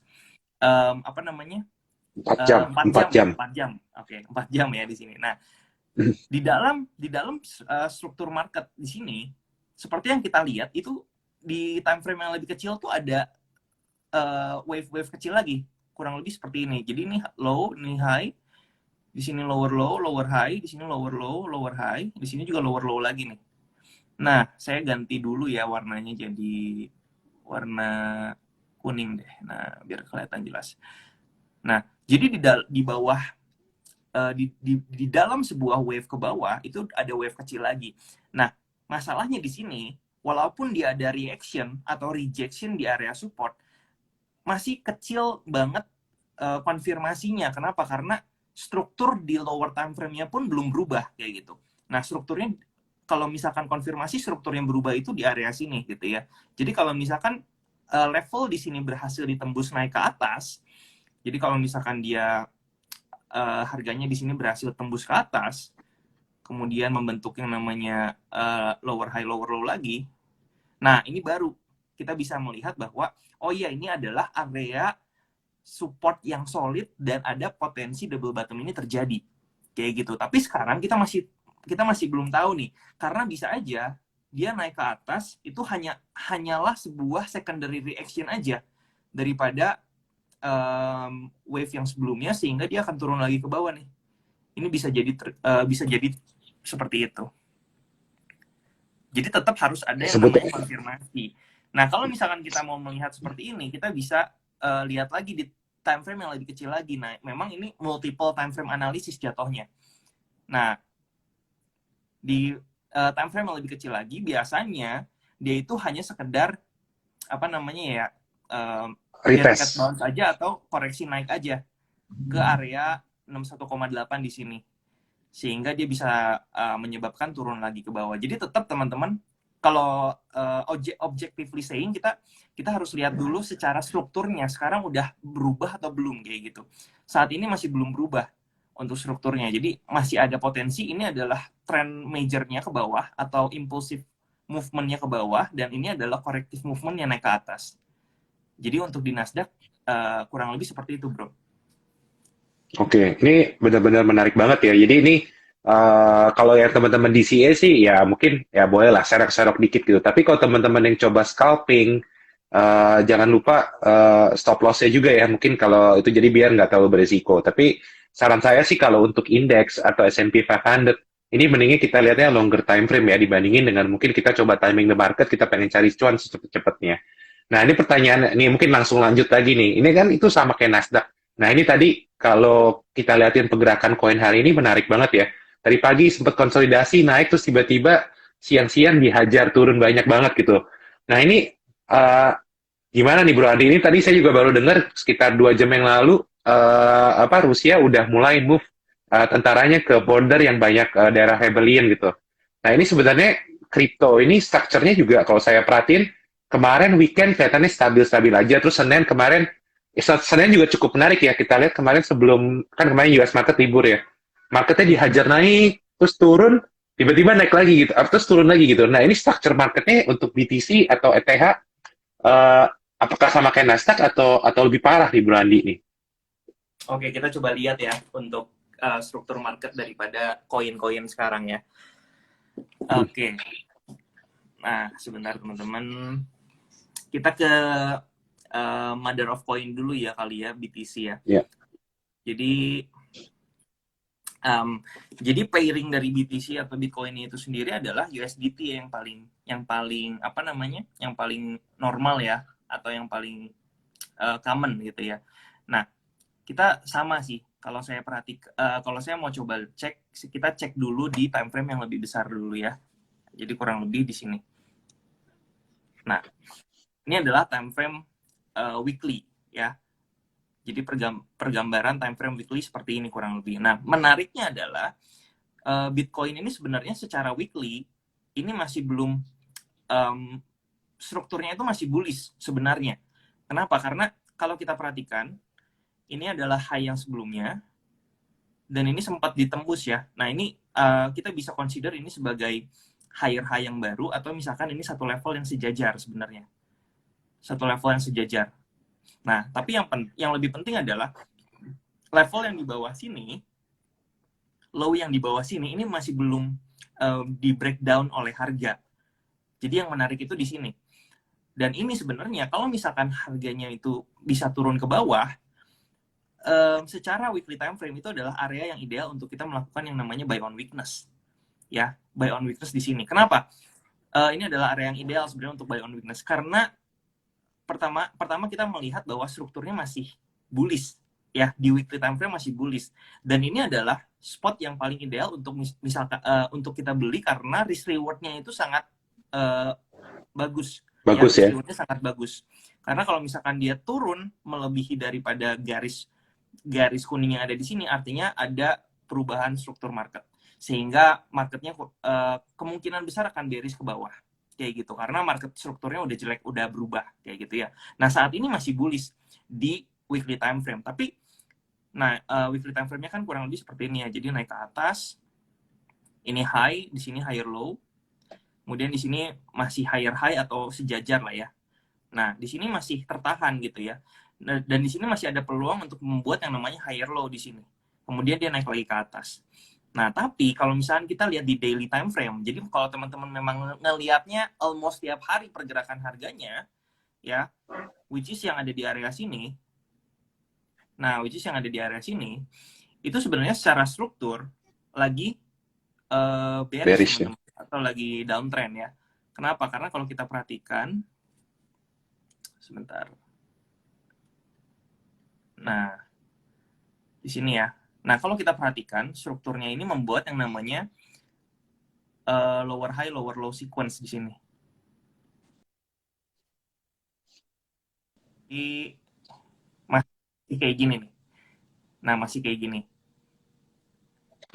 Speaker 3: 4 jam.
Speaker 2: 4 jam. Oke, 4 jam ya di sini. Nah, di dalam struktur market di sini, seperti yang kita lihat itu di time frame yang lebih kecil tuh ada wave-wave kecil lagi, kurang lebih seperti ini. Jadi ini low, ini high, di sini lower low, lower high, di sini lower low, lower high, di sini juga lower low lagi nih. Nah, saya ganti dulu ya warnanya jadi warna kuning deh. Nah, biar kelihatan jelas. Nah, jadi di bawah di dalam sebuah wave ke bawah itu ada wave kecil lagi. Nah, masalahnya di sini walaupun dia ada reaction atau rejection di area support, masih kecil banget konfirmasinya. Kenapa? Karena struktur di lower time frame-nya pun belum berubah kayak gitu. Nah, strukturnya kalau misalkan konfirmasi struktur yang berubah itu di area sini gitu ya. Jadi kalau misalkan level di sini berhasil ditembus naik ke atas, jadi kalau misalkan dia harganya di sini berhasil tembus ke atas, kemudian membentuk yang namanya lower high lower low lagi. Nah, ini baru kita bisa melihat bahwa oh iya ini adalah area support yang solid dan ada potensi double bottom ini terjadi kayak gitu. Tapi sekarang kita masih belum tahu nih, karena bisa aja dia naik ke atas itu hanyalah sebuah secondary reaction aja daripada wave yang sebelumnya, sehingga dia akan turun lagi ke bawah nih. Ini bisa jadi seperti itu. Jadi tetap harus ada yang namanya konfirmasi. Nah, kalau misalkan kita mau melihat seperti ini, kita bisa lihat lagi di time frame yang lebih kecil lagi. Nah, memang ini multiple time frame analisis jatuhnya. Nah, di time frame yang lebih kecil lagi, biasanya dia itu hanya sekedar retest bounce aja atau koreksi naik aja ke area 61,8 di sini, sehingga dia bisa menyebabkan turun lagi ke bawah. Jadi tetap teman-teman, kalau objectively saying, kita harus lihat dulu secara strukturnya sekarang udah berubah atau belum kayak gitu. Saat ini masih belum berubah untuk strukturnya, jadi masih ada potensi ini adalah trend majornya ke bawah atau impulsif movementnya ke bawah, dan ini adalah corrective movement yang naik ke atas. Jadi untuk di Nasdaq kurang lebih seperti itu, bro.
Speaker 3: Oke, ini benar-benar menarik banget ya. Jadi ini kalau yang teman-teman DCA sih ya mungkin ya boleh lah serok-serok dikit gitu. Tapi kalau teman-teman yang coba scalping, jangan lupa stop loss-nya juga ya. Mungkin kalau itu jadi biar nggak terlalu beresiko. Tapi saran saya sih kalau untuk indeks atau S&P 500, ini mendingnya kita lihatnya longer time frame ya, dibandingin dengan mungkin kita coba timing the market, kita pengen cari cuan secepat-cepatnya. Nah, ini pertanyaan, ini mungkin langsung lanjut lagi nih. Ini kan itu sama kayak Nasdaq. Nah, ini tadi kalau kita liatin pergerakan koin hari ini menarik banget ya. Tadi pagi sempat konsolidasi, naik, terus tiba-tiba siang-siang dihajar, turun banyak banget gitu. Nah, ini gimana nih Bro Andi? Ini tadi saya juga baru dengar sekitar 2 jam yang lalu, Rusia udah mulai move tentaranya ke border yang banyak daerah rebellion gitu. Nah ini sebenarnya kripto ini strukturnya juga kalau saya perhatiin kemarin weekend kelihatannya stabil-stabil aja. Terus Senin kemarin, Senin juga cukup menarik ya. Kita lihat kemarin sebelum, kan kemarin US market libur ya. Marketnya dihajar naik, terus turun, tiba-tiba naik lagi gitu, terus turun lagi gitu. Nah ini structure marketnya untuk BTC atau ETH, eh, apakah sama kayak Nasdaq atau lebih parah di bulan ini?
Speaker 2: Oke, kita coba lihat ya untuk struktur market daripada koin-koin sekarang ya. Oke. Nah, sebentar teman-teman. Kita ke mother of coin dulu ya kali ya, BTC ya.
Speaker 3: Ya.
Speaker 2: Jadi jadi pairing dari BTC atau Bitcoin itu sendiri adalah USDT yang paling apa namanya? Yang paling normal ya, atau yang paling common gitu ya. Nah, kita sama sih. Kalau saya kalau saya mau coba cek, kita cek dulu di time frame yang lebih besar dulu ya. Jadi kurang lebih di sini. Nah, ini adalah time frame weekly ya. Jadi pergambaran time frame weekly seperti ini kurang lebih. Nah, menariknya adalah Bitcoin ini sebenarnya secara weekly ini masih belum strukturnya itu masih bullish sebenarnya. Kenapa? Karena kalau kita perhatikan ini adalah high yang sebelumnya dan ini sempat ditembus ya. Nah, ini kita bisa consider ini sebagai higher high yang baru atau misalkan ini satu level yang sejajar sebenarnya. Satu level yang sejajar. Nah, tapi yang lebih penting adalah level yang di bawah sini, low yang di bawah sini, ini masih belum di breakdown oleh harga. Jadi yang menarik itu di sini. Dan ini sebenarnya kalau misalkan harganya itu bisa turun ke bawah, secara weekly time frame itu adalah area yang ideal untuk kita melakukan yang namanya buy on weakness. Ya, buy on weakness di sini. Kenapa? Ini adalah area yang ideal sebenarnya untuk buy on weakness karena pertama kita melihat bahwa strukturnya masih bullish ya, di weekly time frame masih bullish, dan ini adalah spot yang paling ideal untuk misalkan untuk kita beli karena risk rewardnya itu sangat bagus ya, risk rewardnya sangat bagus karena kalau misalkan dia turun melebihi daripada garis kuning yang ada di sini, artinya ada perubahan struktur market sehingga marketnya kemungkinan besar akan bearish ke bawah kayak gitu, karena market strukturnya udah jelek, udah berubah kayak gitu ya. Nah, saat ini masih bullish di weekly time frame, tapi weekly time frame-nya kan kurang lebih seperti ini ya. Jadi naik ke atas, ini high, di sini higher low, kemudian di sini masih higher high atau sejajar lah ya. Nah, di sini masih tertahan gitu ya. Dan di sini masih ada peluang untuk membuat yang namanya higher low di sini. Kemudian dia naik lagi ke atas. Nah, tapi kalau misalnya kita lihat di daily time frame, jadi kalau teman-teman memang ngelihatnya almost tiap hari pergerakan harganya, ya, which is yang ada di area sini. Nah, which is yang ada di area sini, itu sebenarnya secara struktur lagi bearish atau lagi downtrend ya. Kenapa? Karena kalau kita perhatikan, sebentar. Nah, di sini ya. Nah, kalau kita perhatikan, strukturnya ini membuat yang namanya lower high, lower low sequence di sini. Masih kayak gini nih. Nah, masih kayak gini.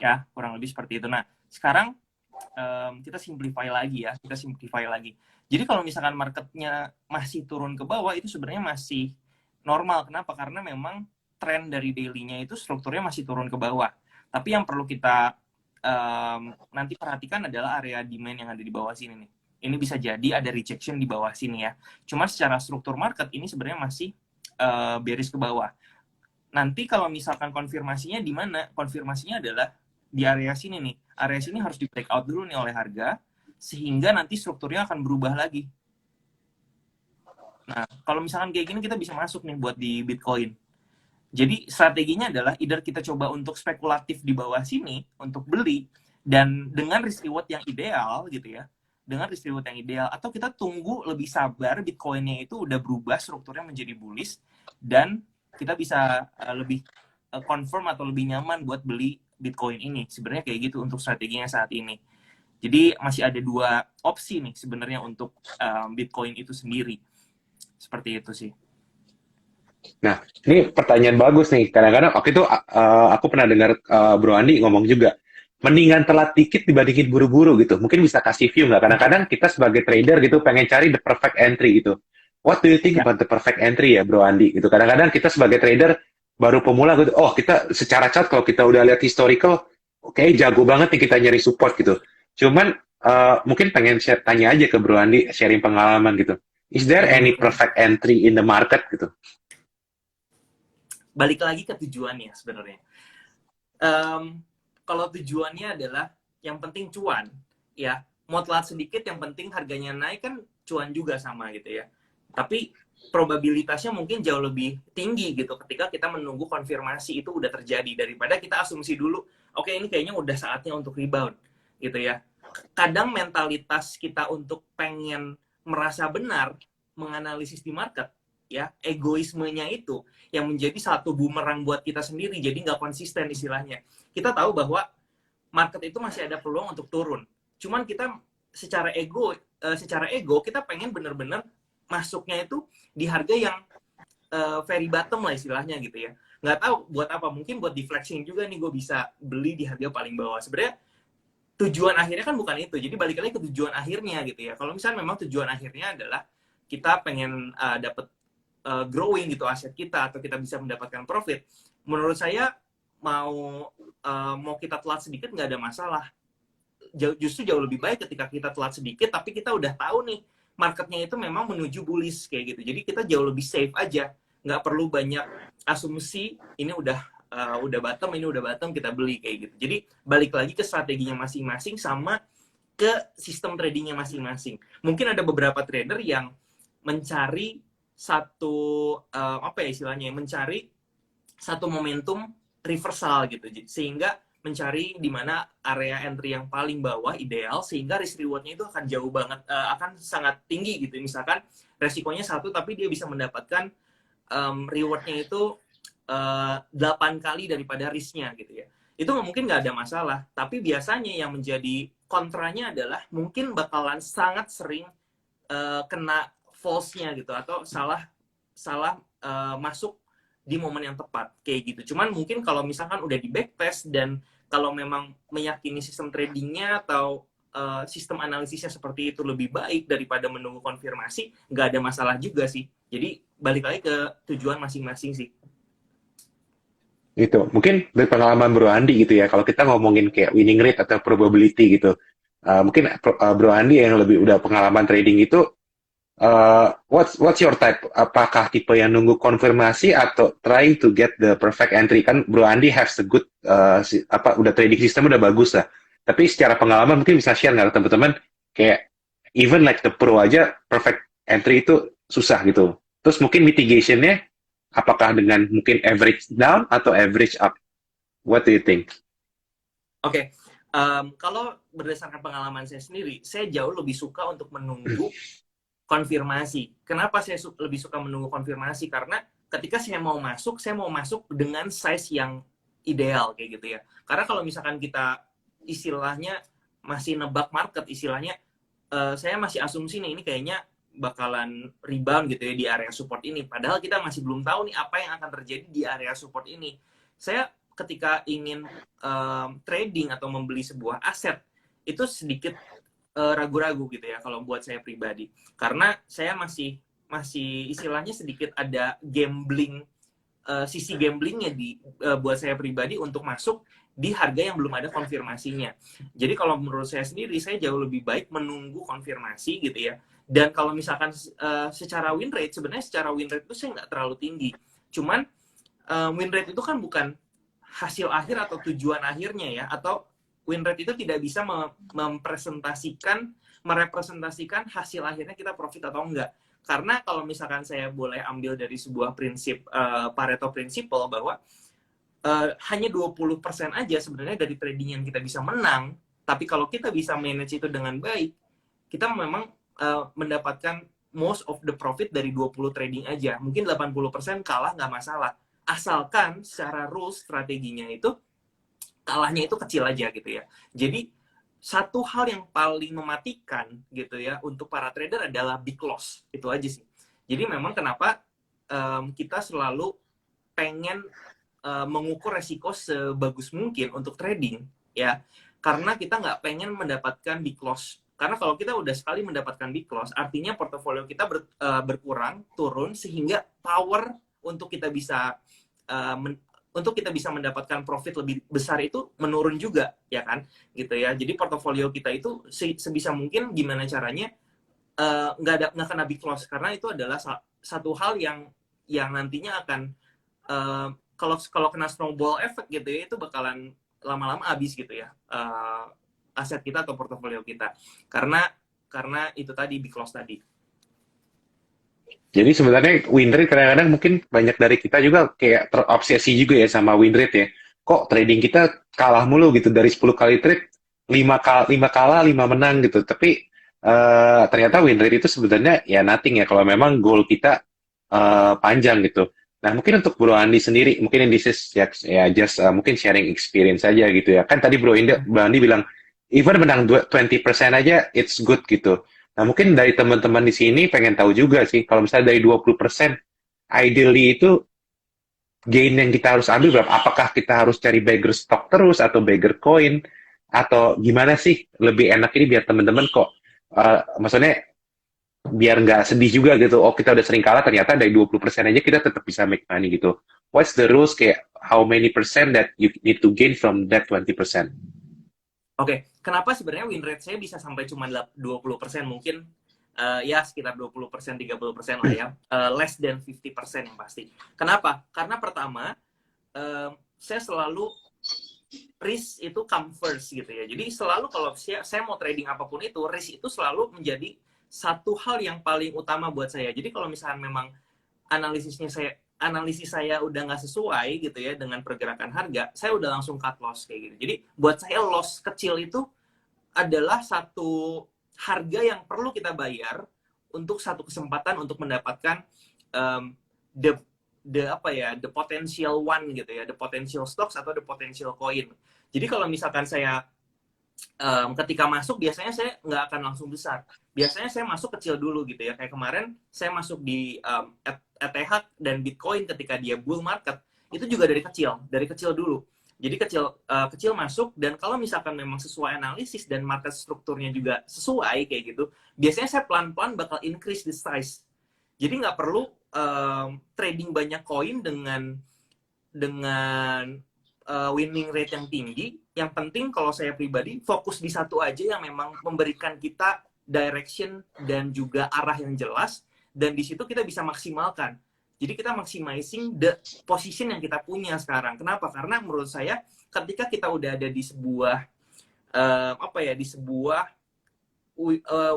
Speaker 2: Ya, kurang lebih seperti itu. Nah, sekarang kita simplify lagi ya. Jadi kalau misalkan marketnya masih turun ke bawah, itu sebenarnya masih normal. Kenapa? Karena memang tren dari daily-nya itu strukturnya masih turun ke bawah. Tapi yang perlu kita nanti perhatikan adalah area demand yang ada di bawah sini nih. Ini bisa jadi ada rejection di bawah sini ya. Cuma secara struktur market ini sebenarnya masih bearish ke bawah. Nanti kalau misalkan konfirmasinya di mana? Konfirmasinya adalah di area sini nih. Area sini harus di breakout dulu nih oleh harga, sehingga nanti strukturnya akan berubah lagi. Nah, kalau misalkan kayak gini kita bisa masuk nih buat di Bitcoin. Jadi strateginya adalah either kita coba untuk spekulatif di bawah sini untuk beli dan dengan risk reward yang ideal gitu ya. Dengan risk reward yang ideal, atau kita tunggu lebih sabar Bitcoin-nya itu udah berubah strukturnya menjadi bullish dan kita bisa lebih confirm atau lebih nyaman buat beli Bitcoin ini. Sebenarnya kayak gitu untuk strateginya saat ini. Jadi masih ada dua opsi nih sebenarnya untuk Bitcoin itu sendiri. Seperti itu sih.
Speaker 3: Nah, ini pertanyaan bagus nih. Kadang-kadang waktu itu aku pernah dengar Bro Andi ngomong juga, mendingan telat dikit dibandingin buru-buru gitu. Mungkin bisa kasih view nggak? Kadang-kadang kita sebagai trader gitu pengen cari the perfect entry gitu. What do you think
Speaker 2: Ya,
Speaker 3: about the perfect entry ya, Bro Andi? Gitu. Kadang-kadang kita sebagai trader baru pemula gitu. Oh, kita secara chart kalau kita udah lihat historical, oke, jago banget nih kita nyari support gitu. Cuman mungkin pengen tanya aja ke Bro Andi, sharing pengalaman gitu. Is there any
Speaker 2: hmm,
Speaker 3: perfect entry in the market gitu?
Speaker 2: balik lagi ke tujuannya sebenarnya. Em, Kalau tujuannya adalah yang penting cuan, ya mau telat sedikit yang penting harganya naik kan cuan juga sama gitu ya. Tapi probabilitasnya mungkin jauh lebih tinggi gitu ketika kita menunggu konfirmasi itu udah terjadi daripada kita asumsi dulu, oke ini kayaknya udah saatnya untuk rebound gitu ya. Kadang mentalitas kita untuk pengen merasa benar menganalisis di market ya egoismenya itu yang menjadi satu bumerang buat kita sendiri jadi nggak konsisten istilahnya kita tahu bahwa market itu masih ada peluang untuk turun. Cuman kita secara ego kita pengen bener-bener masuknya itu di harga yang very bottom lah istilahnya gitu ya. Nggak tahu buat apa, mungkin buat deflection juga nih gue bisa beli di harga paling bawah. Sebenarnya tujuan akhirnya kan bukan itu. Jadi balik lagi ke tujuan akhirnya gitu ya. Kalau misalnya memang tujuan akhirnya adalah kita pengen dapat growing gitu aset kita atau kita bisa mendapatkan profit. Menurut saya mau kita telat sedikit nggak ada masalah. Justru jauh lebih baik ketika kita telat sedikit tapi kita udah tahu nih marketnya itu memang menuju bullish kayak gitu. Jadi kita jauh lebih safe aja, nggak perlu banyak asumsi ini udah bottom ini udah bottom kita beli kayak gitu. Jadi balik lagi ke strateginya masing-masing sama ke sistem tradingnya masing-masing. Mungkin ada beberapa trader yang mencari satu apa ya istilahnya mencari satu momentum reversal gitu sehingga mencari di mana area entry yang paling bawah ideal sehingga risk rewardnya itu akan jauh banget akan sangat tinggi gitu misalkan resikonya satu tapi dia bisa mendapatkan rewardnya itu 8 kali daripada risknya gitu ya itu mungkin nggak ada masalah tapi biasanya yang menjadi kontranya adalah mungkin bakalan sangat sering kena false-nya gitu atau salah salah masuk di momen yang tepat kayak gitu. Cuman mungkin kalau misalkan udah di backtest dan kalau memang meyakini sistem tradingnya atau sistem analisisnya seperti itu lebih baik daripada menunggu konfirmasi, nggak ada masalah juga sih. Jadi balik lagi ke tujuan masing-masing sih.
Speaker 3: Gitu. Mungkin dari pengalaman Bro Andi gitu ya, kalau kita ngomongin kayak winning rate atau probability gitu, mungkin Bro Andi yang lebih udah pengalaman trading itu, what's your type? Apakah tipe yang nunggu konfirmasi atau trying to get the perfect entry? Kan Bro Andi has the good, udah trading system udah bagus lah. Tapi secara pengalaman mungkin bisa share nggak ke teman-teman, kayak even like the pro aja perfect entry itu susah gitu. Terus mungkin mitigationnya apakah dengan mungkin average down atau average up? What do you think?
Speaker 2: Oke, kalau berdasarkan pengalaman saya sendiri, saya jauh lebih suka untuk menunggu konfirmasi. Kenapa saya lebih suka menunggu konfirmasi? Karena ketika saya mau masuk dengan size yang ideal kayak gitu ya. Karena kalau misalkan kita istilahnya masih nebak market, istilahnya saya masih asumsi nih ini kayaknya bakalan rebound gitu ya di area support ini. Padahal kita masih belum tahu nih apa yang akan terjadi di area support ini. Saya ketika ingin trading atau membeli sebuah aset itu sedikit ragu-ragu gitu ya kalau buat saya pribadi karena saya masih istilahnya sedikit ada gambling sisi gamblingnya buat saya pribadi untuk masuk di harga yang belum ada konfirmasinya jadi kalau menurut saya sendiri saya jauh lebih baik menunggu konfirmasi gitu ya dan kalau misalkan secara win rate sebenarnya secara win rate itu saya nggak terlalu tinggi cuman win rate itu kan bukan hasil akhir atau tujuan akhirnya ya atau win rate itu tidak bisa merepresentasikan hasil akhirnya kita profit atau enggak. Karena kalau misalkan saya boleh ambil dari sebuah prinsip Pareto Principle bahwa hanya 20% aja sebenarnya dari trading yang kita bisa menang, tapi kalau kita bisa manage itu dengan baik, kita memang mendapatkan most of the profit dari 20 trading aja. Mungkin 80% kalah nggak masalah. Asalkan secara rules strateginya itu kalahnya itu kecil aja gitu ya. Jadi satu hal yang paling mematikan gitu ya untuk para trader adalah big loss. Itu aja sih. Jadi memang kenapa kita selalu pengen mengukur resiko sebagus mungkin untuk trading, ya. Karena kita nggak pengen mendapatkan big loss. Karena kalau kita udah sekali mendapatkan big loss, artinya portofolio kita berkurang, turun, sehingga power untuk kita bisa mendapatkan profit lebih besar itu menurun juga, ya kan, gitu ya. Jadi portofolio kita itu sebisa mungkin gimana caranya nggak kena big loss, karena itu adalah satu hal yang nantinya akan kalau kena snowball effect gitu ya, itu bakalan lama-lama habis gitu ya aset kita atau portofolio kita, karena itu tadi big loss tadi.
Speaker 3: Jadi sebenarnya win rate kadang-kadang mungkin banyak dari kita juga kayak terobsesi juga ya sama win rate ya. Kok trading kita kalah mulu gitu, dari 10 kali trade 5 kalah 5 menang gitu. Tapi ternyata win rate itu sebenarnya ya nothing ya kalau memang goal kita panjang gitu. Nah, mungkin untuk Bro Andi sendiri, mungkin this is ya just mungkin sharing experience aja gitu ya. Kan tadi Bro Andi bilang even menang 20% aja it's good gitu. Nah, mungkin dari teman-teman di sini pengen tahu juga sih, kalau misalnya dari 20%, ideally itu gain yang kita harus ambil berapa? Apakah kita harus cari beggar stock terus, atau beggar coin, atau gimana sih lebih enak ini biar teman-teman kok, maksudnya biar nggak sedih juga gitu, oh kita udah sering kalah, ternyata dari 20% aja kita tetap bisa make money gitu. What's the rules, kayak how many percent that you need to gain from that 20%?
Speaker 2: Oke, kenapa sebenarnya win rate saya bisa sampai cuma 20%, mungkin ya sekitar 20%, 30% lah ya, less than 50% yang pasti. Kenapa? Karena pertama, saya selalu risk itu come first gitu ya. Jadi selalu kalau saya mau trading apapun itu, risk itu selalu menjadi satu hal yang paling utama buat saya. Jadi kalau misalnya memang analisis saya udah nggak sesuai gitu ya dengan pergerakan harga, saya udah langsung cut loss kayak gitu. Jadi buat saya loss kecil itu adalah satu harga yang perlu kita bayar untuk satu kesempatan untuk mendapatkan the potential one gitu ya, the potential stocks atau the potential coin. Jadi kalau misalkan saya ketika masuk, biasanya saya nggak akan langsung besar. Biasanya saya masuk kecil dulu gitu ya. Kayak kemarin saya masuk di ETH dan Bitcoin ketika dia bull market, itu juga dari kecil dulu. Jadi kecil masuk, dan kalau misalkan memang sesuai analisis dan market strukturnya juga sesuai kayak gitu, biasanya saya pelan-pelan bakal increase the size. Jadi nggak perlu trading banyak koin dengan winning rate yang tinggi. Yang penting kalau saya pribadi fokus di satu aja yang memang memberikan kita direction dan juga arah yang jelas, dan di situ kita bisa maksimalkan. Jadi kita maximizing the position yang kita punya sekarang. Kenapa? Karena menurut saya ketika kita udah ada di sebuah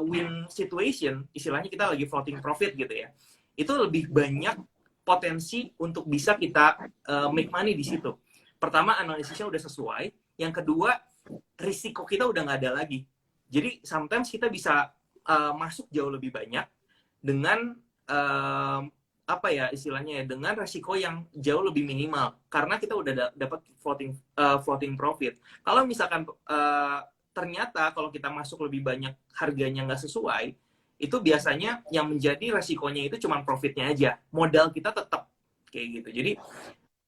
Speaker 2: win situation, istilahnya kita lagi floating profit gitu ya, itu lebih banyak potensi untuk bisa kita make money di situ. Pertama, analisisnya udah sesuai. Yang kedua, risiko kita udah nggak ada lagi. Jadi sometimes kita bisa masuk jauh lebih banyak dengan dengan resiko yang jauh lebih minimal, karena kita udah dapat floating profit. Kalau misalkan ternyata kalau kita masuk lebih banyak harganya nggak sesuai, itu biasanya yang menjadi resikonya itu cuma profitnya aja, modal kita tetap kayak gitu. Jadi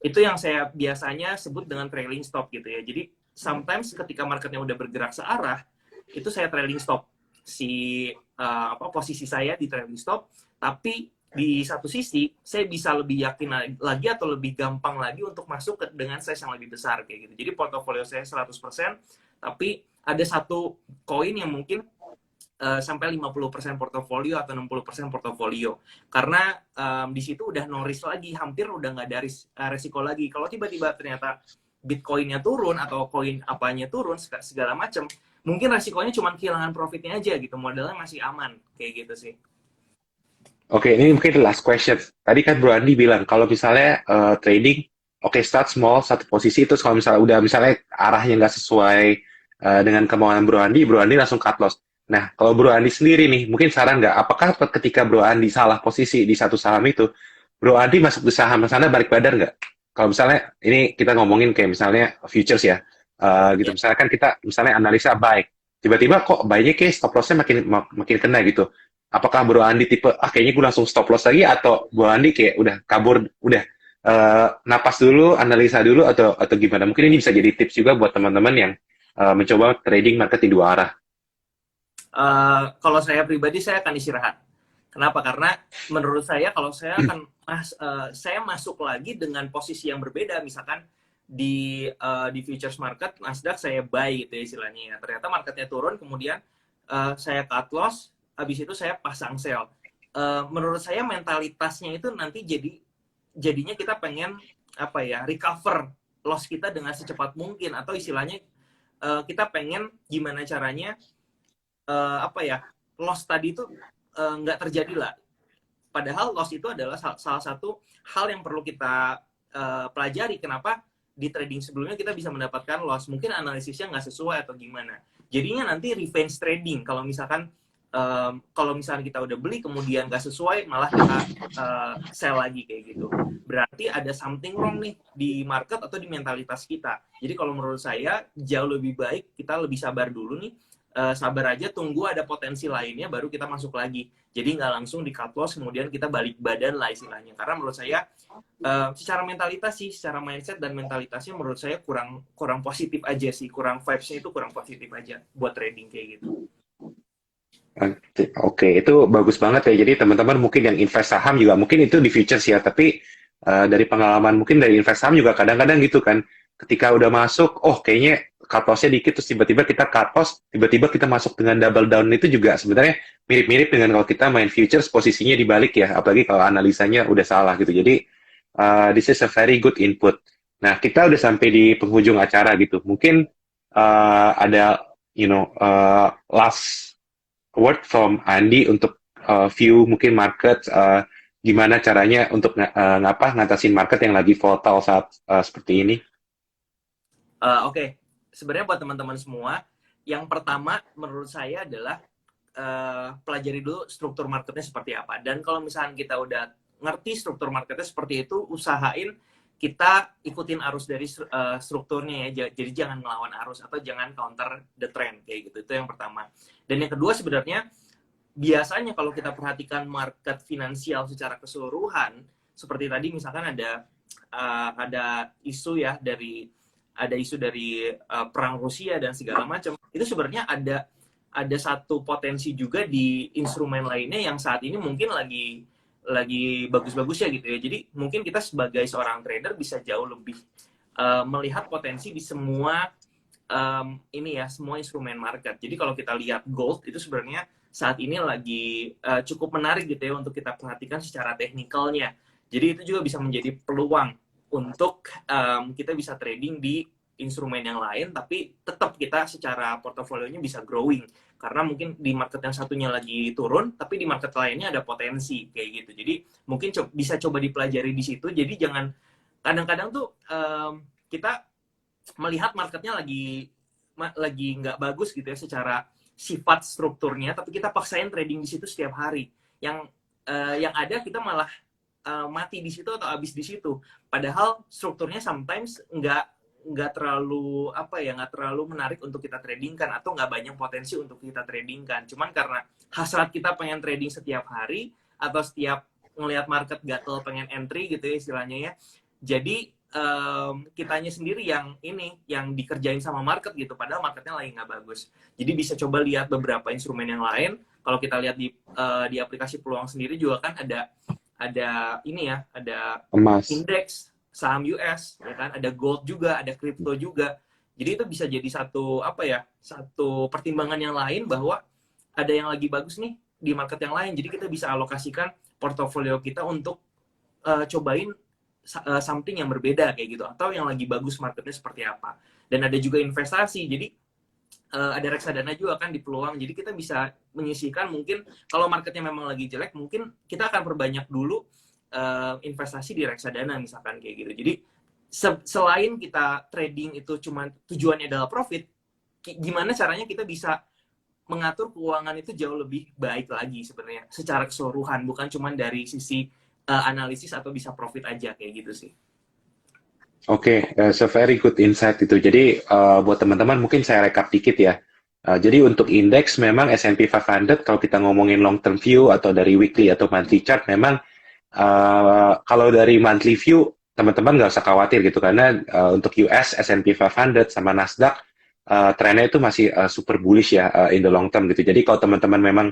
Speaker 2: itu yang saya biasanya sebut dengan trailing stop gitu ya. Jadi sometimes ketika marketnya udah bergerak searah, itu saya trailing stop posisi saya di trailing stop. Tapi di satu sisi saya bisa lebih yakin lagi atau lebih gampang lagi untuk masuk dengan size yang lebih besar kayak gitu. Jadi portofolio saya 100%, tapi ada satu koin yang mungkin sampai 50% portofolio atau 60% portofolio. Karena di situ udah no risk lagi, hampir udah nggak ada resiko lagi. Kalau tiba-tiba ternyata Bitcoin-nya turun atau koin apanya turun segala macam, mungkin resikonya cuma kehilangan profitnya aja gitu, modalnya masih aman kayak gitu sih.
Speaker 3: Oke, ini mungkin last question. Tadi kan Bro Andi bilang kalau misalnya trading, start small, satu posisi, itu kalau misalnya udah misalnya arahnya nggak sesuai dengan kemauan Bro Andi langsung cut loss. Nah, kalau Bro Andi sendiri nih, mungkin saran nggak, apakah ketika Bro Andi salah posisi di satu saham itu, Bro Andi masuk ke saham sana balik badan nggak? Kalau misalnya, ini kita ngomongin kayak misalnya futures ya, gitu. Misalnya kan kita misalnya analisa buy, tiba-tiba kok buy-nya kayak stop loss-nya makin kena gitu. apakah Bro Andi tipe, kayaknya gue langsung stop loss lagi, atau Bro Andi kayak udah kabur, udah napas dulu, analisa dulu, atau gimana? Mungkin ini bisa jadi tips juga buat teman-teman yang mencoba trading market di dua arah.
Speaker 2: Kalau saya pribadi saya akan istirahat. Kenapa? Karena menurut saya kalau saya masuk lagi dengan posisi yang berbeda, misalkan di futures market Nasdaq saya buy gitu ya istilahnya ya. Ternyata marketnya turun, kemudian saya cut loss, habis itu saya pasang sell. Menurut saya mentalitasnya itu nanti jadinya kita pengen apa ya, recover loss kita dengan secepat mungkin, atau istilahnya kita pengen gimana caranya apa ya, loss tadi itu nggak terjadi lah. Padahal loss itu adalah salah satu hal yang perlu kita pelajari. Kenapa di trading sebelumnya kita bisa mendapatkan loss? Mungkin analisisnya nggak sesuai atau gimana. Jadinya nanti revenge trading. Kalau misalkan kita udah beli kemudian nggak sesuai, malah kita sell lagi kayak gitu. Berarti ada something wrong nih di market atau di mentalitas kita. Jadi kalau menurut saya jauh lebih baik kita lebih sabar dulu nih. Sabar aja, tunggu ada potensi lainnya baru kita masuk lagi. Jadi nggak langsung di cut loss kemudian kita balik badan lah istilahnya. Karena menurut saya secara mentalitas sih, secara mindset dan mentalitasnya menurut saya kurang positif aja sih, kurang vibes-nya itu kurang positif aja buat trading kayak gitu.
Speaker 3: Oke, itu bagus banget ya. Jadi teman-teman mungkin yang invest saham juga mungkin itu di futures ya, tapi dari pengalaman mungkin dari invest saham juga kadang-kadang gitu kan. Ketika udah masuk, kayaknya cut loss-nya dikit, terus tiba-tiba kita cut loss, tiba-tiba kita masuk dengan double down, itu juga sebenarnya mirip-mirip dengan kalau kita main futures posisinya dibalik ya, apalagi kalau analisanya udah salah gitu. Jadi this is a very good input. Nah, kita udah sampai di penghujung acara gitu. Mungkin ada last word from Andi untuk view mungkin market, gimana caranya untuk ngatasin market yang lagi volatile saat seperti ini.
Speaker 2: Oke. Sebenarnya buat teman-teman semua, yang pertama menurut saya adalah pelajari dulu struktur marketnya seperti apa. Dan kalau misalnya kita udah ngerti struktur marketnya seperti itu, usahain kita ikutin arus dari strukturnya ya. Jadi jangan melawan arus atau jangan counter the trend kayak gitu. Itu yang pertama. Dan yang kedua sebenarnya biasanya kalau kita perhatikan market finansial secara keseluruhan, seperti tadi misalkan ada isu ya dari perang Rusia dan segala macam, itu sebenarnya ada satu potensi juga di instrumen lainnya yang saat ini mungkin lagi bagus-bagus ya gitu ya. Jadi mungkin kita sebagai seorang trader bisa jauh lebih melihat potensi di semua semua instrumen market. Jadi kalau kita lihat gold itu sebenarnya saat ini lagi cukup menarik gitu ya untuk kita perhatikan secara teknikalnya. Jadi itu juga bisa menjadi peluang untuk kita bisa trading di instrumen yang lain, tapi tetap kita secara portofolionya bisa growing. Karena mungkin di market yang satunya lagi turun, tapi di market lainnya ada potensi kayak gitu. Jadi mungkin bisa coba dipelajari di situ. Jadi jangan, kadang-kadang tuh kita melihat marketnya lagi nggak bagus gitu ya secara sifat strukturnya, tapi kita paksain trading di situ setiap hari. Yang ada kita malah mati di situ atau habis di situ. Padahal strukturnya sometimes nggak terlalu menarik untuk kita tradingkan atau nggak banyak potensi untuk kita tradingkan. Cuman karena hasrat kita pengen trading setiap hari atau setiap ngelihat market gatel pengen entry gitu ya istilahnya ya. Jadi kitanya sendiri yang dikerjain sama market gitu, padahal marketnya lagi nggak bagus. Jadi bisa coba lihat beberapa instrumen yang lain. Kalau kita lihat di aplikasi peluang sendiri juga kan ada
Speaker 3: Emas,
Speaker 2: indeks saham US ya kan, ada gold juga, ada kripto juga. Jadi itu bisa jadi satu pertimbangan yang lain bahwa ada yang lagi bagus nih di market yang lain. Jadi kita bisa alokasikan portofolio kita untuk cobain something yang berbeda kayak gitu, atau yang lagi bagus marketnya seperti apa. Dan ada juga investasi, jadi ada reksadana juga kan di peluang, jadi kita bisa menyisihkan mungkin kalau marketnya memang lagi jelek, mungkin kita akan perbanyak dulu investasi di reksadana misalkan kayak gitu. Jadi selain kita trading itu cuma tujuannya adalah profit, gimana caranya kita bisa mengatur keuangan itu jauh lebih baik lagi sebenarnya secara keseluruhan, bukan cuma dari sisi analisis atau bisa profit aja kayak gitu sih.
Speaker 3: Oke, so very good insight itu. Jadi buat teman-teman mungkin saya rekap dikit ya. Jadi untuk indeks memang S&P 500 kalau kita ngomongin long term view atau dari weekly atau monthly chart memang kalau dari monthly view teman-teman nggak usah khawatir gitu karena untuk US S&P 500 sama Nasdaq trennya itu masih super bullish ya in the long term gitu. Jadi kalau teman-teman memang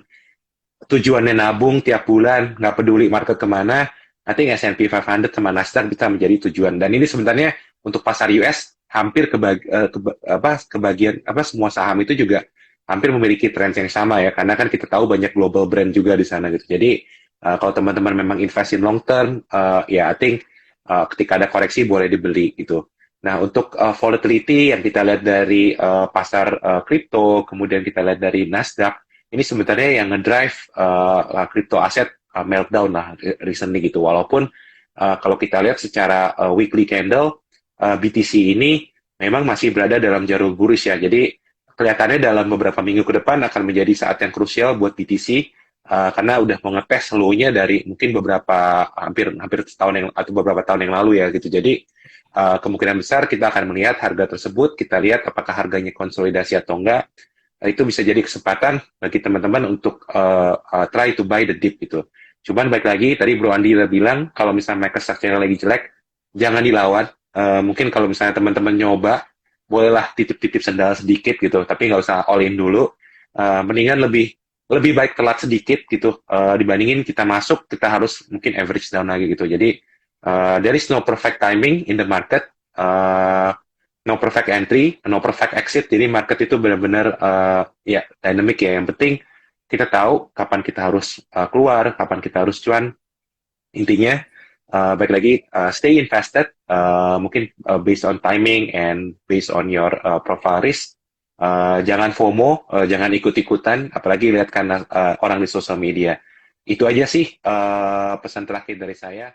Speaker 3: tujuannya nabung tiap bulan, nggak peduli market kemana, nanti S&P 500 sama Nasdaq bisa menjadi tujuan. Dan ini sebenarnya untuk pasar US hampir kebagian apa semua saham itu juga hampir memiliki tren yang sama ya, karena kan kita tahu banyak global brand juga di sana gitu. Jadi kalau teman-teman memang invest in long term, ya I think ketika ada koreksi boleh dibeli gitu. Nah, untuk volatility yang kita lihat dari pasar kripto, kemudian kita lihat dari Nasdaq, ini sebenarnya yang ngedrive crypto aset meltdown lah recently gitu. Walaupun kalau kita lihat secara weekly candle, BTC ini memang masih berada dalam jalur bullish ya. Jadi kelihatannya dalam beberapa minggu ke depan akan menjadi saat yang krusial buat BTC karena udah mau ngetes low-nya dari mungkin beberapa hampir setahun yang atau beberapa tahun yang lalu ya gitu. Jadi kemungkinan besar kita akan melihat harga tersebut, kita lihat apakah harganya konsolidasi atau enggak. Itu bisa jadi kesempatan bagi teman-teman untuk try to buy the dip gitu. Cuman baik lagi, tadi Bro Andi udah bilang, kalau misalnya structure lagi jelek, jangan dilawan. Mungkin kalau misalnya teman-teman nyoba, bolehlah titip-titip sendal sedikit gitu, tapi nggak usah all in dulu. Mendingan lebih baik telat sedikit gitu, dibandingin kita masuk, kita harus mungkin average down lagi gitu. Jadi, there is no perfect timing in the market. No perfect entry, no perfect exit. Jadi market itu benar-benar ya dynamic ya. Yang penting kita tahu kapan kita harus keluar, kapan kita harus cuan. Intinya baik lagi stay invested. Mungkin based on timing and based on your profile risk. Jangan FOMO, jangan ikut-ikutan, apalagi lihat karena orang di sosial media. Itu aja sih pesan terakhir dari saya.